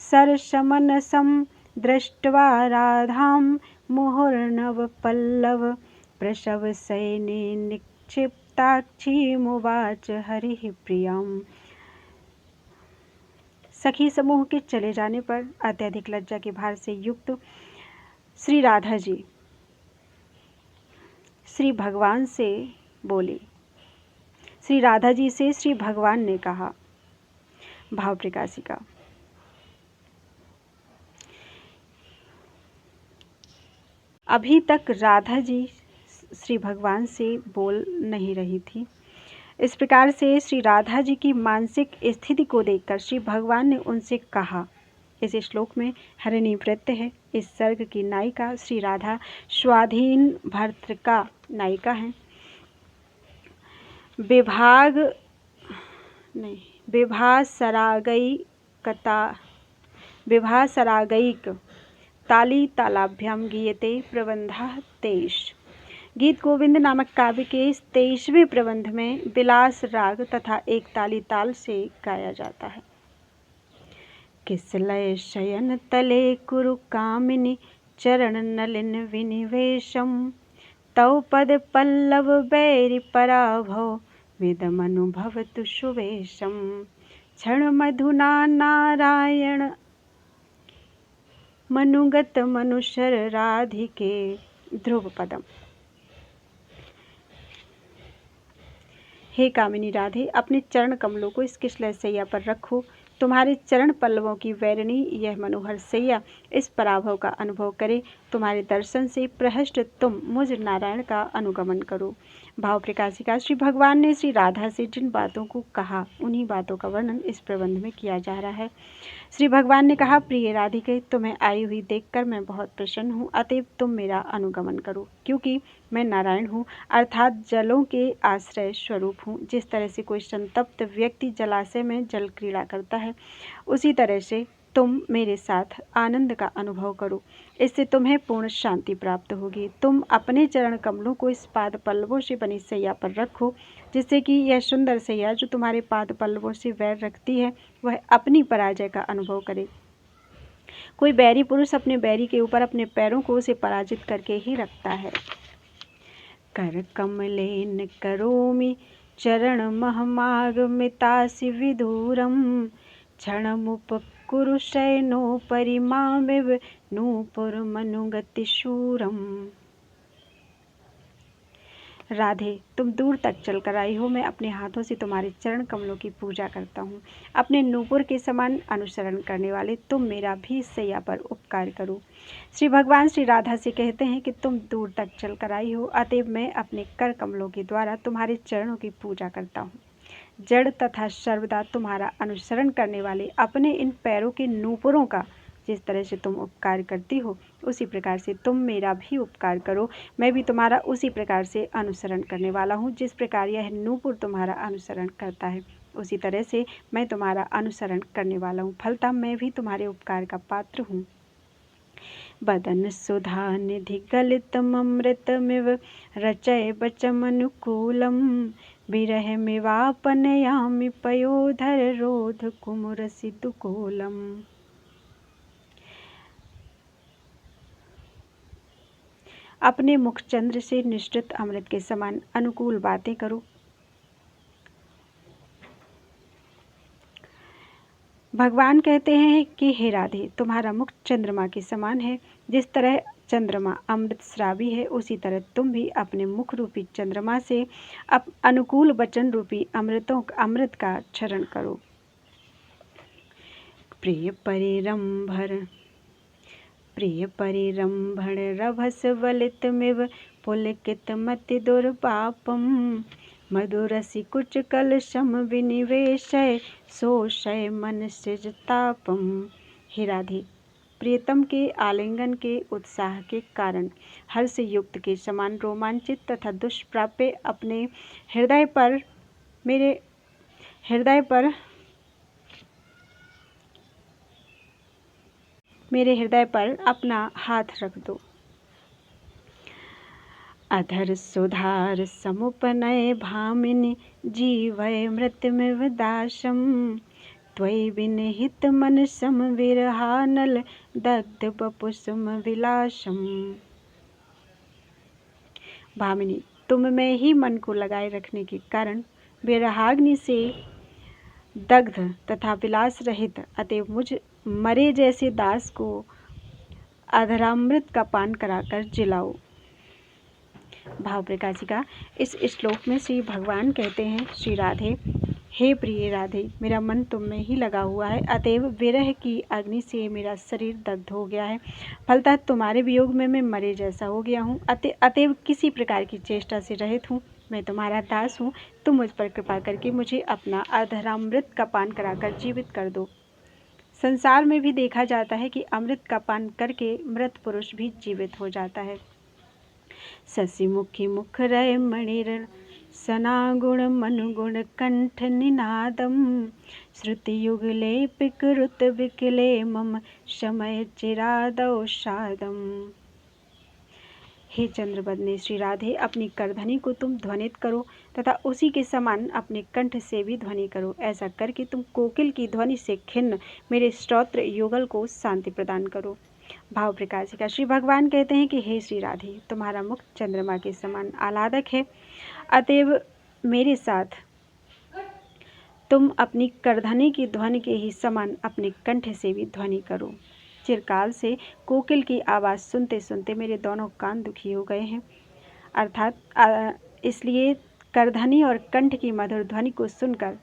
सरसमनसं दृष्ट्वा राधां मुहुर्नव पल्लव प्रसवशयने निक्षिप्ताक्षीमुवाच हरिः प्रियम्। सखी समूह के चले जाने पर अत्यधिक लज्जा के भार से युक्त श्री राधा जी श्री भगवान से बोले। श्री राधा जी से श्री भगवान ने कहा। भाव प्रकाशिका। अभी तक राधा जी श्री भगवान से बोल नहीं रही थी। इस प्रकार से श्री राधा जी की मानसिक स्थिति को देखकर श्री भगवान ने उनसे कहा। इस श्लोक में हरिणी वृत्त है। इस सर्ग की नायिका श्री राधा स्वाधीन भर्तृका नायिका है। विभासरागैक ताली तालाभ्याम गीयते प्रबंधः 23। गीत गोविंद नामक काव्य के 23वें प्रबंध में विलास राग तथा एक ताली ताल से गाया जाता है। किसलय शयन तले कुरु कामिनी चरण नलिन विनिवेशम तव पद पल्लव बैरि पराभव विदमनुभवतु शुभेशम क्षण मधुना नारायण मनुगत मनुशर राधिके ध्रुव पदम। हे कामिनी राधे, अपने चरण कमलों को इस किसलय सैया पर रखो। तुम्हारे चरण पल्लवों की वैरिणी यह मनोहर सैया इस पराभव का अनुभव करे। तुम्हारे दर्शन से प्रहष्ट तुम मुझ नारायण का अनुगमन करो। भाव प्रकाशिका। श्री भगवान ने श्री राधा से जिन बातों को कहा, उन्हीं बातों का वर्णन इस प्रबंध में किया जा रहा है। श्री भगवान ने कहा, प्रिय राधिके, तुम्हें आई हुई देखकर मैं बहुत प्रसन्न हूँ। अतएव तुम मेरा अनुगमन करो, क्योंकि मैं नारायण हूँ, अर्थात जलों के आश्रय स्वरूप हूँ। जिस तरह से कोई संतप्त व्यक्ति जलाशय में जल क्रीड़ा करता है, उसी तरह से तुम मेरे साथ आनंद का अनुभव करो। इससे तुम्हें पूर्ण शांति प्राप्त होगी। तुम अपने चरण कमलों को इस पाद पल्लवों से बनी सैया पर रखो, जिससे कि यह सुंदर सैया जो तुम्हारे पाद पल्लवों से वैर रखती है, वह अपनी पराजय का अनुभव करे। कोई बैरी पुरुष अपने बैरी के ऊपर अपने पैरों को उसे पराजित करके ही रखता है। कर कमलेन करोमि चरण महमाग मितासि विदूरम क्षणमुप कुरुशयनोपरि मामिव नूपुरमनुगतिशूरम्। राधे, तुम दूर तक चलकर आई हो, मैं अपने हाथों से तुम्हारे चरण कमलों की पूजा करता हूँ। अपने नूपुर के समान अनुसरण करने वाले तुम मेरा भी सैया पर उपकार करो। श्री भगवान श्री राधा से कहते हैं कि तुम दूर तक चलकर आई हो, अतएव मैं अपने कर कमलों के द्वारा तुम्हारे चरणों की पूजा करता हूँ। जड़ तथा सर्वदा तुम्हारा अनुसरण करने वाले अपने इन पैरों के नूपुरों का जिस तरह से तुम उपकार करती हो, उसी प्रकार से तुम मेरा भी उपकार करो। मैं भी तुम्हारा उसी प्रकार से अनुसरण करने वाला हूँ। जिस प्रकार यह नूपुर तुम्हारा अनुसरण करता है, उसी तरह से मैं तुम्हारा अनुसरण करने वाला हूँ। फलतः मैं भी तुम्हारे उपकार का पात्र हूँ। बदन सुधा निधि गलितममृतमिव रचय वचमनुकूलम विरह मिवापनयामि पयोधर रोध कुमुर सिद्धुकोलम। अपने मुखचंद्र से निश्चित अमृत के समान अनुकूल बातें करो। भगवान कहते हैं कि हे राधे, तुम्हारा मुख चंद्रमा के समान है। जिस तरह चंद्रमा अमृत श्रावी है, उसी तरह तुम भी अपने मुख रूपी चंद्रमा से अनुकूल वचन रूपी अमृत का क्षरण करो। प्रिय परिरंभण रभस वलितमिव पुलकितमति दुर्पापम मधुरसि कुच कलशम विनिवेशय सोशय मन सृजतापम। हे राधे, प्रियतम के आलिंगन के उत्साह के कारण हर्ष युक्त के समान रोमांचित तथा दुष्प्राप्य अपने मेरे हृदय पर अपना हाथ रख दो। अधर सुधार समुपनय भामिनी जीवय मृत्युमिव दाशम त्वयि विनिहित मनसम विरहानल दग्ध बपुसुम विलासम। भामिनी, तुम में ही मन को लगाए रखने के कारण विरहाग्नि से दग्ध तथा विलास रहित, अतएव मुझ मरे जैसे दास को अधरामृत का पान कराकर जिलाओ। भाव प्रकाशिका। इस श्लोक में श्री भगवान कहते हैं, श्री राधे, हे प्रिय राधे, मेरा मन तुम में ही लगा हुआ है, अतएव विरह की अग्नि से मेरा शरीर दग्ध हो गया है। फलतः तुम्हारे वियोग में मैं मरे जैसा हो गया हूँ। अतएव किसी प्रकार की चेष्टा से रहित हूँ। मैं तुम्हारा दास हूँ। तुम मुझ पर कृपा करके मुझे अपना अधरामृत का पान कराकर जीवित कर दो। संसार में भी देखा जाता है कि अमृत का पान करके मृत पुरुष भी जीवित हो जाता है। शशि मुखी मुख रय मणिर सनागुण मनुगुण कंठ निनादम श्रुति युगले पिकृत विकले मम समय चिरादौषादम। हे चंद्रबदने श्री राधे, अपनी करधनी को तुम ध्वनित करो तथा उसी के समान अपने कंठ से भी ध्वनि करो। ऐसा करके तुम कोकिल की ध्वनि से खिन्न मेरे स्तोत्र युगल को शांति प्रदान करो। भाव प्रकाशिका। श्री भगवान कहते हैं कि हे श्री राधे, तुम्हारा मुख चंद्रमा के समान आह्लादक है, अतएव मेरे साथ तुम अपनी करधनी की ध्वनि के ही समान अपने कंठ से भी ध्वनि करो। चिरकाल से कोकिल की आवाज़ सुनते सुनते मेरे दोनों कान दुखी हो गए हैं, अर्थात इसलिए करधनी और कंठ की मधुर ध्वनि को सुनकर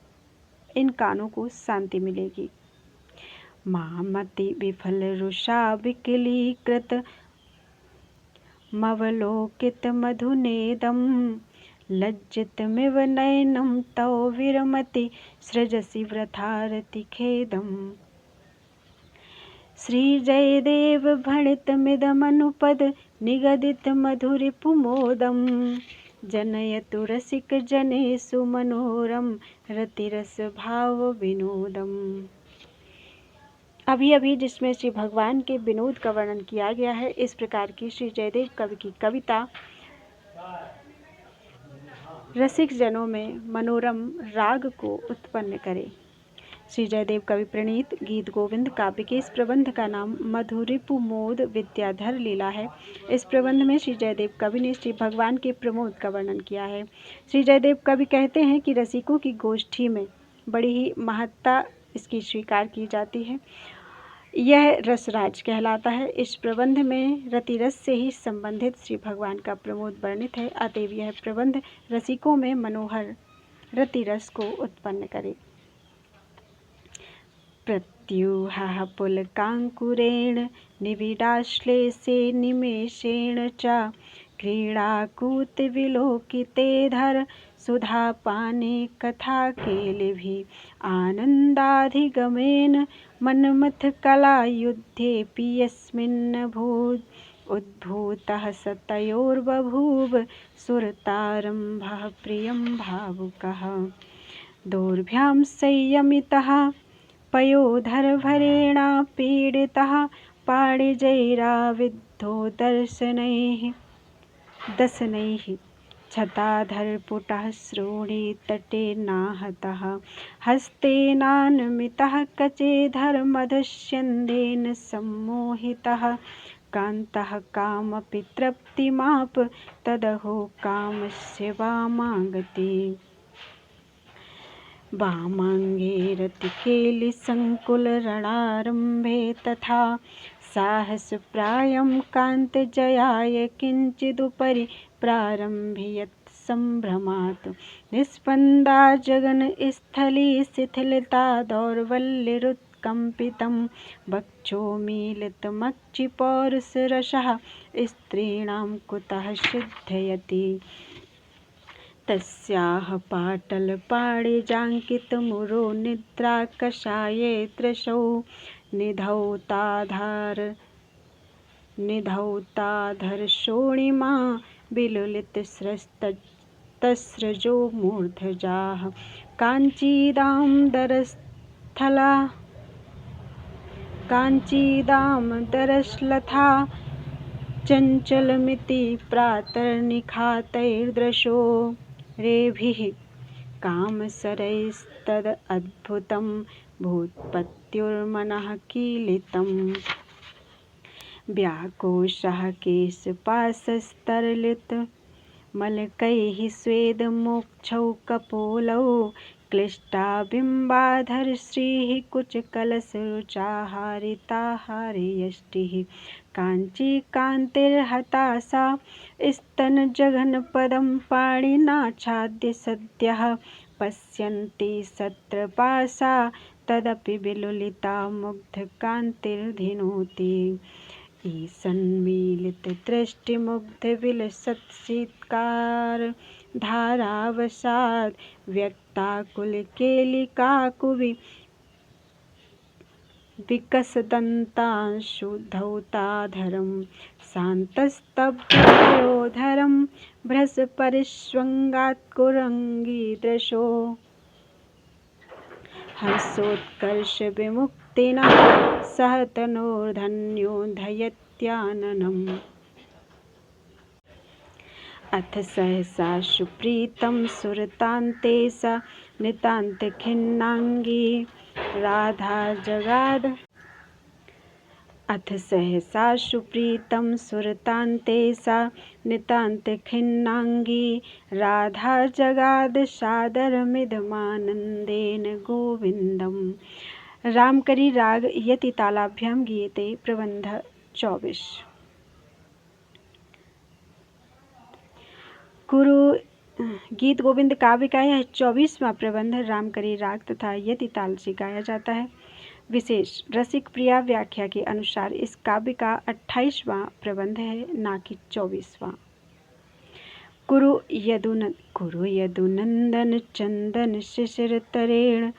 इन कानों को शांति मिलेगी। मामति विफल रुषा विकलीकृत मवलोकित मधुनेदम लज्जितमिव नयनम तव विरमति सृजसि वृथारति खेदम। श्री जयदेव भणितमिदमनुपद निगदित मधुरिपुमोदम जनयतु रसिक जनेषु मनोरम रतिरस भाव विनोदम। अभी जिसमें श्री भगवान के विनोद का वर्णन किया गया है, इस प्रकार की श्री जयदेव कवि की कविता रसिक जनों में मनोरम राग को उत्पन्न करे। श्री जयदेव कवि प्रणीत गीत गोविंद काव्य के इस प्रबंध का नाम मधुरिपुमोद विद्याधर लीला है। इस प्रबंध में श्री जयदेव कवि ने श्री भगवान के प्रमोद का वर्णन किया है। श्री जयदेव कवि कहते हैं कि रसिकों की गोष्ठी में बड़ी ही महत्ता इसकी स्वीकार की जाती है। यह रसराज कहलाता है। इस प्रबंध में रतिरस से ही संबंधित श्री भगवान का प्रमोद वर्णित है, अतएव यह प्रबंध रसिकों में मनोहर रतिरस को उत्पन्न करे। प्रत्यूहः पुलकाङ्कुरेण निबिडाश्लेषे निमेषेण च क्रीडाकूतविलोकितेधर सुधापाने कथाकेलिभिः आनन्दाधिगमेन मन्मथकलायुद्धेऽपि यस्मिन्नभूत् उद्भूतः स तयोर्बभूव सुरतारम्भः प्रियं भावुकः। दोर्भ्यां संयमितः पयोधरभरेण पीडितः पाणिजैराविद्धो दशनैः छताधरपुटः श्रोणीतटे नाहतः हस्तेनानमितः कचेधरमधुस्यन्देन सम्मोहितः कान्तः कामपि तृप्तिमाप तदहो कामस्य वामागति। वामाङ्गे रतिकेलिसङ्कुलरणारम्भे तथा साहसप्रायं कान्तजयाय किञ्चिदुपरि प्रारम्भे यत् सम्भ्रमात् निस्पन्दा जगनस्थली शिथिलिता दौर्बल्यरुत्कम्पितं वक्षोमीलितमक्षिपौरुषरसः स्त्रीणां कुतः सिद्धयति। तस्याः पाटलपाणिजाङ्कितमुरो निद्राकषाये तृशौ निधौताधरशोणिमा विलुलितस्रजो मूर्धजाः काञ्चीदामदरश्लथा चञ्चलमिति प्रातर्निखातैर्दृशो रेभिः कामसरैस्तदद्भुतं भूत्पत्युर्मनः कीलितम्। व्याकोशः केशपाशस्तरलितमलकैः स्वेदमोक्षौ कपोलौ क्लिष्टा बिम्बाधरश्रीः कुचकलशरुचाहारिताहारयष्टिः काञ्चीकान्तिर्हता सा स्तनजघनपदं पाणिनाच्छाद्य सद्यः पश्यन्ती सत्रपासा तदपि विलुलिता मुग्धकान्तिर्धिनोति। ईसन्मीलितदृष्टिमुग्धविलसत्सीत्कारधारावसाद् व्यक्ताकुलकेलिकाकुवि विकसदन्तांशुधौताधरं शान्तस्तब्धपयोधरं भ्रशपरिष्वङ्गात्कुरङ्गीदृशो हर्षोत्कर्षविमुक्तिना सह तनोर्धन्योधयत्याननम्। अथ सहसा सुप्रीतं सुरतान्ते सा नितान्तखिन्नाङ्गी राधा जगाद। अथ सहसा सुप्रीतं सुरतान्ते सा नितान्तखिन्नाङ्गी राधा जगाद सादरमिदमानन्देन गोविन्दम्। रामकरी राग यति तालाभ्यां गीयते। प्रबंध 24। गुरु गीत गोविंद काव्य का यह 24वां प्रबंध रामकरी राग तथा यति ताल से गाया जाता है। विशेष रसिक प्रिया व्याख्या के अनुसार इस काव्य का 28वां प्रबंध है, ना कि 24वां। कुरु यदुनंदन चंदन शिशिर तरेण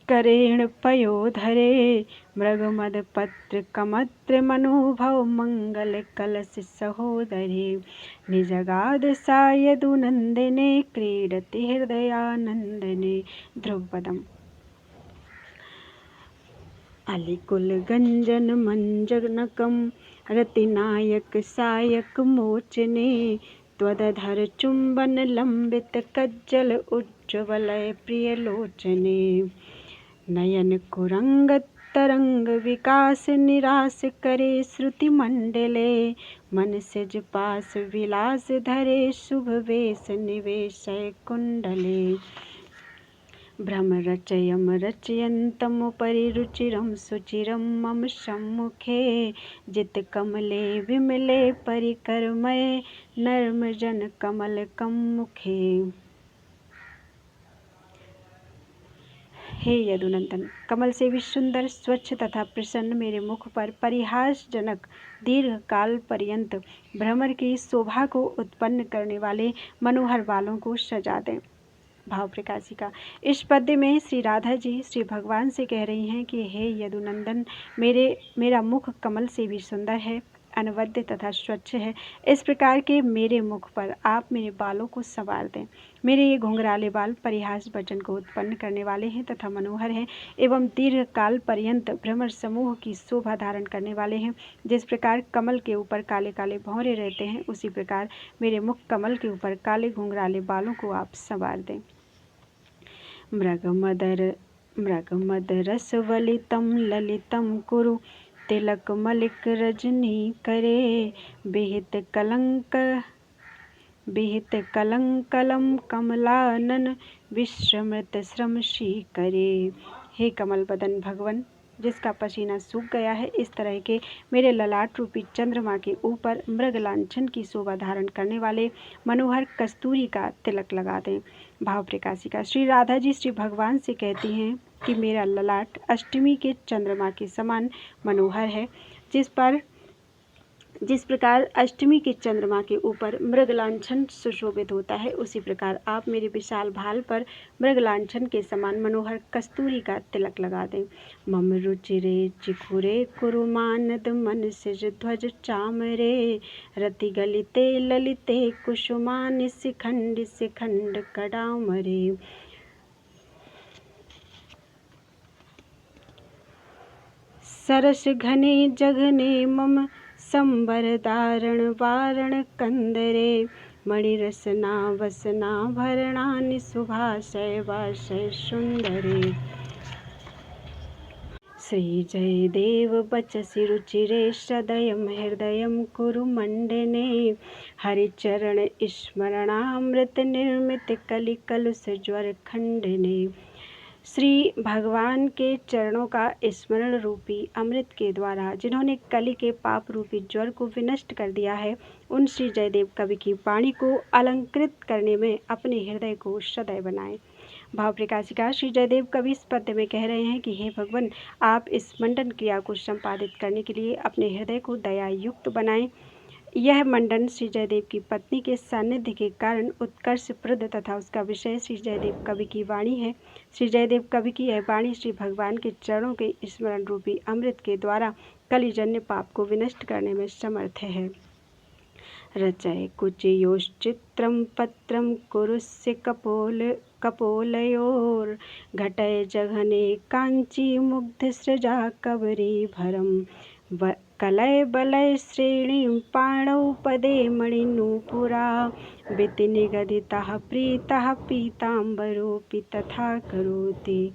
करेण पयोधरे मृगमद पत्र कमत्र मनोभव मंगल कलश सहोदरे निजगाद सा यदुनंदने क्रीडति हृदयानंदने। ध्रुवपदम्। अलिकुल गंजन मंजनकम रतिनायक सायक मोचने त्वदधर चुंबन लंबित कज्जल उज्ज्वलय प्रियलोचने नयन कुरंग तरंग विकास निराश करे श्रुति मंडले मन सिज पास विलास धरे शुभ वेश निवेश कुंडले भ्रमरचयं रचयन्तमुपरि रुचिरं सुचिरं मम सम्मुखे जितकमले विमले परिकरमये नर्मजनकमलकं मुखे। हे यदुनंदन, कमल से भी सुंदर, स्वच्छ तथा प्रसन्न मेरे मुख पर परिहासजनक दीर्घ काल पर्यंत भ्रमर की शोभा को उत्पन्न करने वाले मनोहर बालों को सजा दें। भाव प्रकाशिका। इस पद्य में श्री राधा जी श्री भगवान से कह रही हैं कि हे यदुनंदन, मेरा मुख कमल से भी सुंदर है, अनवद्य तथा स्वच्छ है। इस प्रकार के मेरे मुख पर आप मेरे बालों को संवार दें। मेरे ये घुंघराले बाल परिहास वचन को उत्पन्न करने वाले हैं तथा मनोहर हैं एवं दीर्घ काल पर्यंत भ्रमर समूह की शोभा धारण करने वाले हैं। जिस प्रकार कमल के ऊपर काले काले भौरे रहते हैं, उसी प्रकार मेरे मुख कमल के ऊपर काले घुंघराले बालों को आप संवार दें। मृगमदरसवलितं ललितं कुरु तिलक मलिक रजनी करे विहित कलंकलम कमलानन विश्रमृत श्रमशी करे। हे कमल बदन भगवन, जिसका पसीना सूख गया है, इस तरह के मेरे ललाट रूपी चंद्रमा के ऊपर मृग लांछन की शोभा धारण करने वाले मनोहर कस्तूरी का तिलक लगा दें। भाव प्रकाशिका। श्री राधा जी श्री भगवान से कहती हैं कि मेरा ललाट अष्टमी के चंद्रमा के समान मनोहर है। जिस प्रकार अष्टमी के चंद्रमा के ऊपर मृग लांछन सुशोभित होता है, उसी प्रकार आप मेरे विशाल भाल पर मृग लांछन के समान मनोहर कस्तूरी का तिलक लगा दें। मम रुचिरे चिखुरे कुरुमानद मन सिज ध्वज चामरे रति गलिते ललिते कुसुमान शिखंड कडामरे। सरस घने जघने मम संबर दारण वारण कंदरे मणिरसना वसना भरणानि सुभाषय वाषय सुंदरे। श्री जयदेव बचसि रुचिरे सदयं हृदयं कुरु मंडने हरिचरण स्मरणामृत निर्मित कलिकलुष ज्वर खंडने। श्री भगवान के चरणों का स्मरण रूपी अमृत के द्वारा जिन्होंने कलि के पाप रूपी ज्वर को विनष्ट कर दिया है, उन श्री जयदेव कवि की वाणी को अलंकृत करने में अपने हृदय को सदैव बनाएं। भाव प्रकाशिका। श्री जयदेव कवि इस पद्य में कह रहे हैं कि हे भगवान, आप इस मंडन क्रिया को संपादित करने के लिए अपने हृदय को दया युक्त बनाएं। यह मंडन श्री जयदेव की पत्नी के सानिध्य के कारण उत्कर्षप्रद तथा उसका विषय श्री जयदेव कवि की वाणी है। श्री जयदेव कवि की यह वाणी श्री भगवान के चरणों के स्मरण रूपी अमृत के द्वारा कलिजन्य पाप को विनष्ट करने में समर्थ है। रचय कुचयोश्चित्रं पत्रं कुरुस्य कपोलयोर घटय जघने कांची मुग्ध सृजा कबरी भरम कलय बलय श्रेणीं पाणौ पदे मणिनूपुरा विति निगदितः प्रीतः पीताम्बरोऽपि तथा करोति।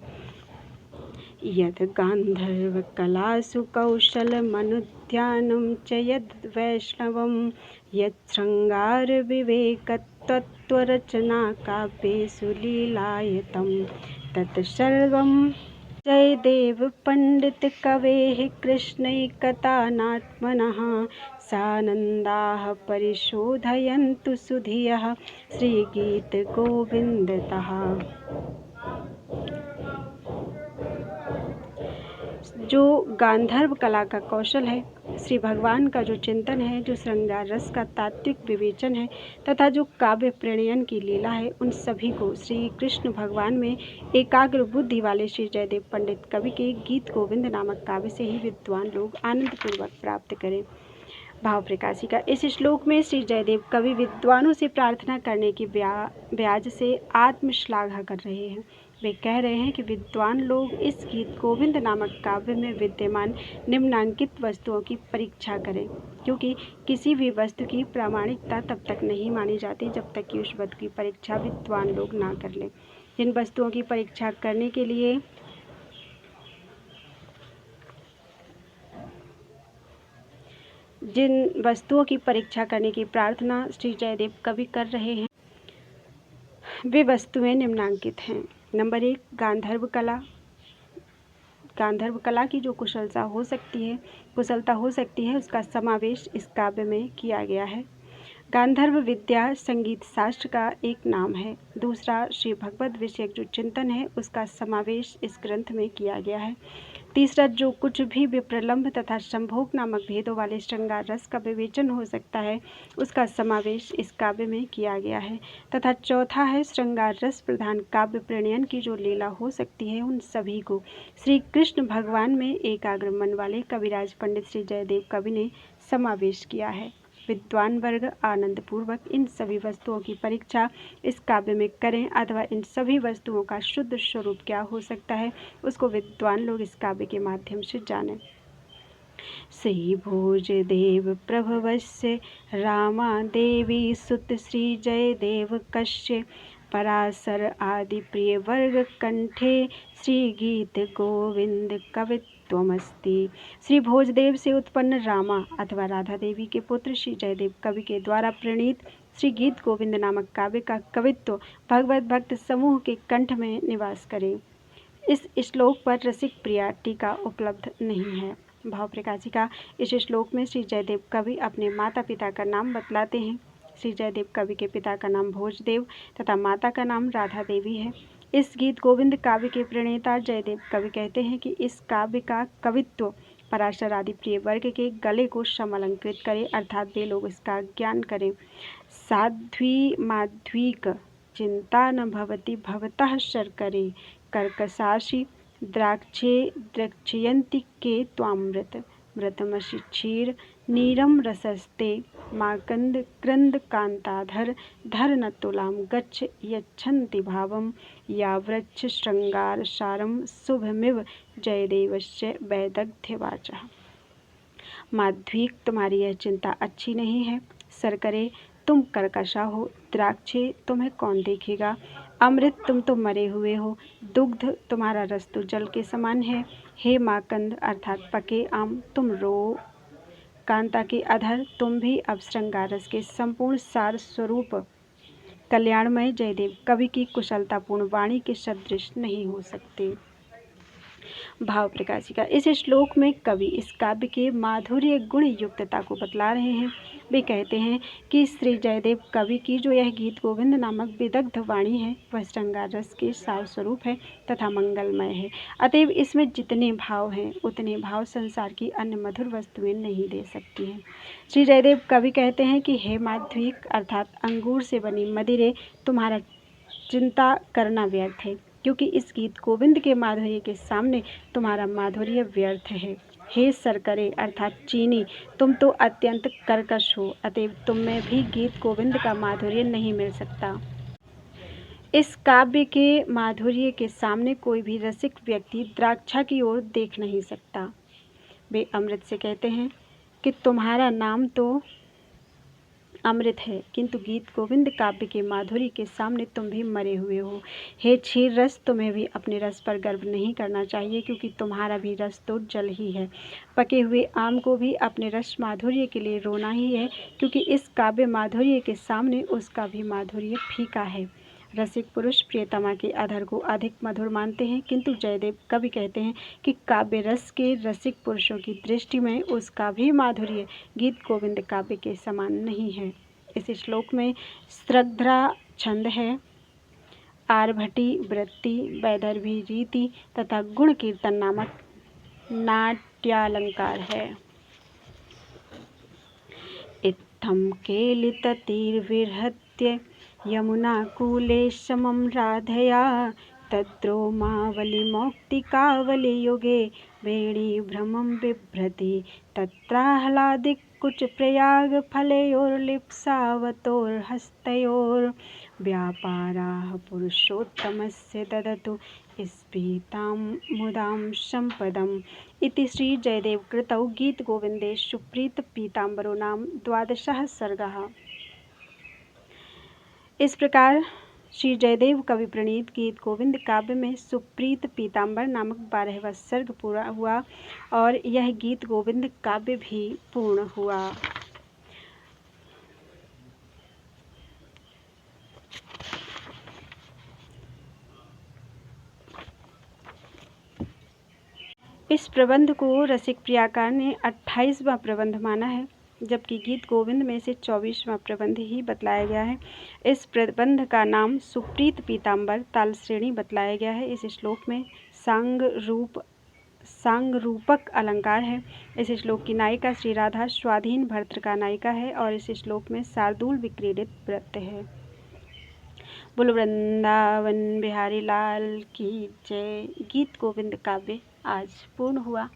यद् गान्धर्वकलासु कौशलमनुध्यानं च यद् वैष्णवं यत् शृङ्गारविवेकतत्त्वरचना काव्येषु लीलायतं तत् सर्वं जयदेव पंडित कवेः कृष्णैकतानात्मनः सानन्दाः परिशोधयन्तु सुधियः श्रीगीत गोविन्दतः। जो गांधर्व कला का कौशल है, श्री भगवान का जो चिंतन है, जो श्रृंगार रस का तात्विक विवेचन है तथा जो काव्य प्रणयन की लीला है, उन सभी को श्री कृष्ण भगवान में एकाग्र बुद्धि वाले श्री जयदेव पंडित कवि के गीत गोविंद नामक काव्य से ही विद्वान लोग आनंदपूर्वक प्राप्त करें। भाव प्रकाशिका। इस श्लोक में श्री जयदेव कवि विद्वानों से प्रार्थना करने की ब्याज से आत्मश्लाघा कर रहे हैं। वे कह रहे हैं कि विद्वान लोग इस गीत गोविंद नामक काव्य में विद्यमान निम्नांकित वस्तुओं की परीक्षा करें, क्योंकि किसी भी वस्तु की प्रामाणिकता तब तक नहीं मानी जाती जब तक कि उस वस्तु की परीक्षा विद्वान लोग ना कर लें। जिन वस्तुओं की परीक्षा करने के लिए जिन वस्तुओं की परीक्षा करने की प्रार्थना श्री जयदेव कवि कर रहे हैं, वे वस्तुएं निम्नांकित हैं। नंबर 1, गांधर्व कला की जो कुशलता हो सकती है उसका समावेश इस काव्य में किया गया है। गांधर्व विद्या संगीत शास्त्र का एक नाम है। दूसरा, श्री भगवत विषयक जो चिंतन है उसका समावेश इस ग्रंथ में किया गया है। तीसरा, जो कुछ भी विप्रलंभ तथा संभोग नामक भेदों वाले श्रृंगार रस का विवेचन हो सकता है उसका समावेश इस काव्य में किया गया है। तथा चौथा है, श्रृंगार रस प्रधान काव्य प्रणयन की जो लीला हो सकती है उन सभी को श्री कृष्ण भगवान में एकाग्र मन वाले कविराज पंडित श्री जयदेव कवि ने समावेश किया है। विद्वान वर्ग आनंद पूर्वक इन सभी वस्तुओं की परीक्षा इस काव्य में करें अथवा इन सभी वस्तुओं का शुद्ध स्वरूप क्या हो सकता है उसको विद्वान लोग इस काव्य के माध्यम से जानें। श्री भोजदेव प्रभवस्य रामा देवी सुत श्री जयदेव कश्य पराशर आदि प्रिय वर्ग कंठे श्री गीत गोविंद कवित्वमस्ति। श्री भोजदेव से उत्पन्न रामा अथवा राधा देवी के पुत्र श्री जयदेव कवि के द्वारा प्रणीत श्री गीत गोविंद नामक काव्य का कवित्व भगवत भक्त समूह के कंठ में निवास करे। इस श्लोक पर रसिक प्रिया टीका उपलब्ध नहीं है। भाव प्रकाशिका इस श्लोक में श्री जयदेव कवि अपने माता पिता का नाम बतलाते हैं। श्री जयदेव कवि के पिता का नाम भोजदेव तथा माता का नाम राधा देवी है। इस गीत गोविंद काव्य के प्रणेता जयदेव कवि कहते हैं कि इस काव्य का कवित्व पराशर आदि प्रिय वर्ग के गले को समलंकृत करे, अर्थात वे लोग इसका ज्ञान करें। साध्वी माध्वीक चिंता न भवति भवतः शर्करे कर्कशासी द्राक्षे द्रक्षयन्ति के त्वामृत मृतमसि क्षीर नीरम रसस्ते माकंद क्रंद कांताधर धर न तुलाम गच्छ यच्छन्ति भावम या वृक्ष श्रृंगार सारम शुभमिव जयदेवस्य वैदग्ध्यवाचः। माध्वीक, तुम्हारी यह चिंता अच्छी नहीं है। सरकरे, तुम कर्कशा हो। द्राक्षे, तुम्हें कौन देखेगा। अमृत, तुम तो मरे हुए हो। दुग्ध, तुम्हारा रस तो जल के समान है। हे माकंद अर्थात पके आम, तुम रो। कांता के अधर, तुम भी अब श्रृंगार रस के संपूर्ण सार स्वरूप कल्याणमय जयदेव कवि की कुशलतापूर्ण वाणी के सदृश नहीं हो सकते। भाव प्रकाशिका इस श्लोक में कवि इस काव्य के माधुर्य गुण युक्तता को बतला रहे हैं। वे कहते हैं कि श्री जयदेव कवि की जो यह गीत गोविंद नामक विदग्ध वाणी है वह श्रृंगार रस के सार स्वरूप है तथा मंगलमय है। अतएव इसमें जितने भाव हैं उतने भाव संसार की अन्य मधुर वस्तुएं नहीं दे सकती हैं। श्री जयदेव कवि कहते हैं कि हे माध्वीक अर्थात अंगूर से बनी मदिरे, तुम्हारा चिंता करना व्यर्थ है, क्योंकि इस गीत गोविंद के माधुर्य के सामने तुम्हारा माधुर्य व्यर्थ है। हे सरकरे अर्थात चीनी, तुम तो अत्यंत कर्कश हो, अतएव तुम में भी गीत गोविंद का माधुर्य नहीं मिल सकता। इस काव्य के माधुर्य के सामने कोई भी रसिक व्यक्ति द्राक्षा की ओर देख नहीं सकता। वे अमृत से कहते हैं कि तुम्हारा नाम तो अमृत है, किंतु गीत गोविंद काव्य के माधुर्य के सामने तुम भी मरे हुए हो। हे क्षीर रस, तुम्हें भी अपने रस पर गर्व नहीं करना चाहिए, क्योंकि तुम्हारा भी रस तो जल ही है। पके हुए आम को भी अपने रस माधुर्य के लिए रोना ही है, क्योंकि इस काव्य माधुर्य के सामने उसका भी माधुर्य फीका है। रसिक पुरुष प्रियतमा के अधर को अधिक मधुर मानते हैं, किंतु जयदेव कवि कहते हैं कि काव्य रस के रसिक पुरुषों की दृष्टि में उसका भी माधुर्य गीत गोविंद काव्य के समान नहीं है। इस श्लोक में स्रग्धा छंद है, आरभटी वृत्ति, वैदर्भी रीति तथा गुण कीर्तन नामक नाट्यालंकार है। इत्थं केलिततिर्विहृत्य यमुनाकूले समं राधया तद्रोमावलिमौक्तिकावलियुगे वेणीभ्रमं बिभ्रति तत्राह्लादिकुचप्रयागफलयोर्लिप्सावतोर्हस्तयोर्व्यापाराः पुरुषोत्तमस्य ददतु स्फीतां मुदां सम्पदम्। इति श्री जयदेव कृतौ गीत गोविंदे सुप्रीत पीताम्बरो नाम 12 सर्गः। इस प्रकार श्री जयदेव कवि प्रणीत गीत गोविंद काव्य में सुप्रीत पीताम्बर नामक 12वां सर्ग पूरा हुआ और यह गीत गोविंद काव्य भी पूर्ण हुआ। इस प्रबंध को रसिक प्रियाकार ने 28वां प्रबंध माना है, जबकि गीत गोविंद में से 24वां प्रबंध ही बतलाया गया है। इस प्रबंध का नाम सुप्रीत पीताम्बर ताल श्रेणी बतलाया गया है। इस श्लोक में सांगरूपक अलंकार है। इस श्लोक की नायिका श्री राधा स्वाधीन भर्तृ का नायिका है और इस श्लोक में शार्दूल विक्रीडित वृत्त है। बोलो वृंदावन बिहारी लाल की जय। गीत गोविंद काव्य आज पूर्ण हुआ।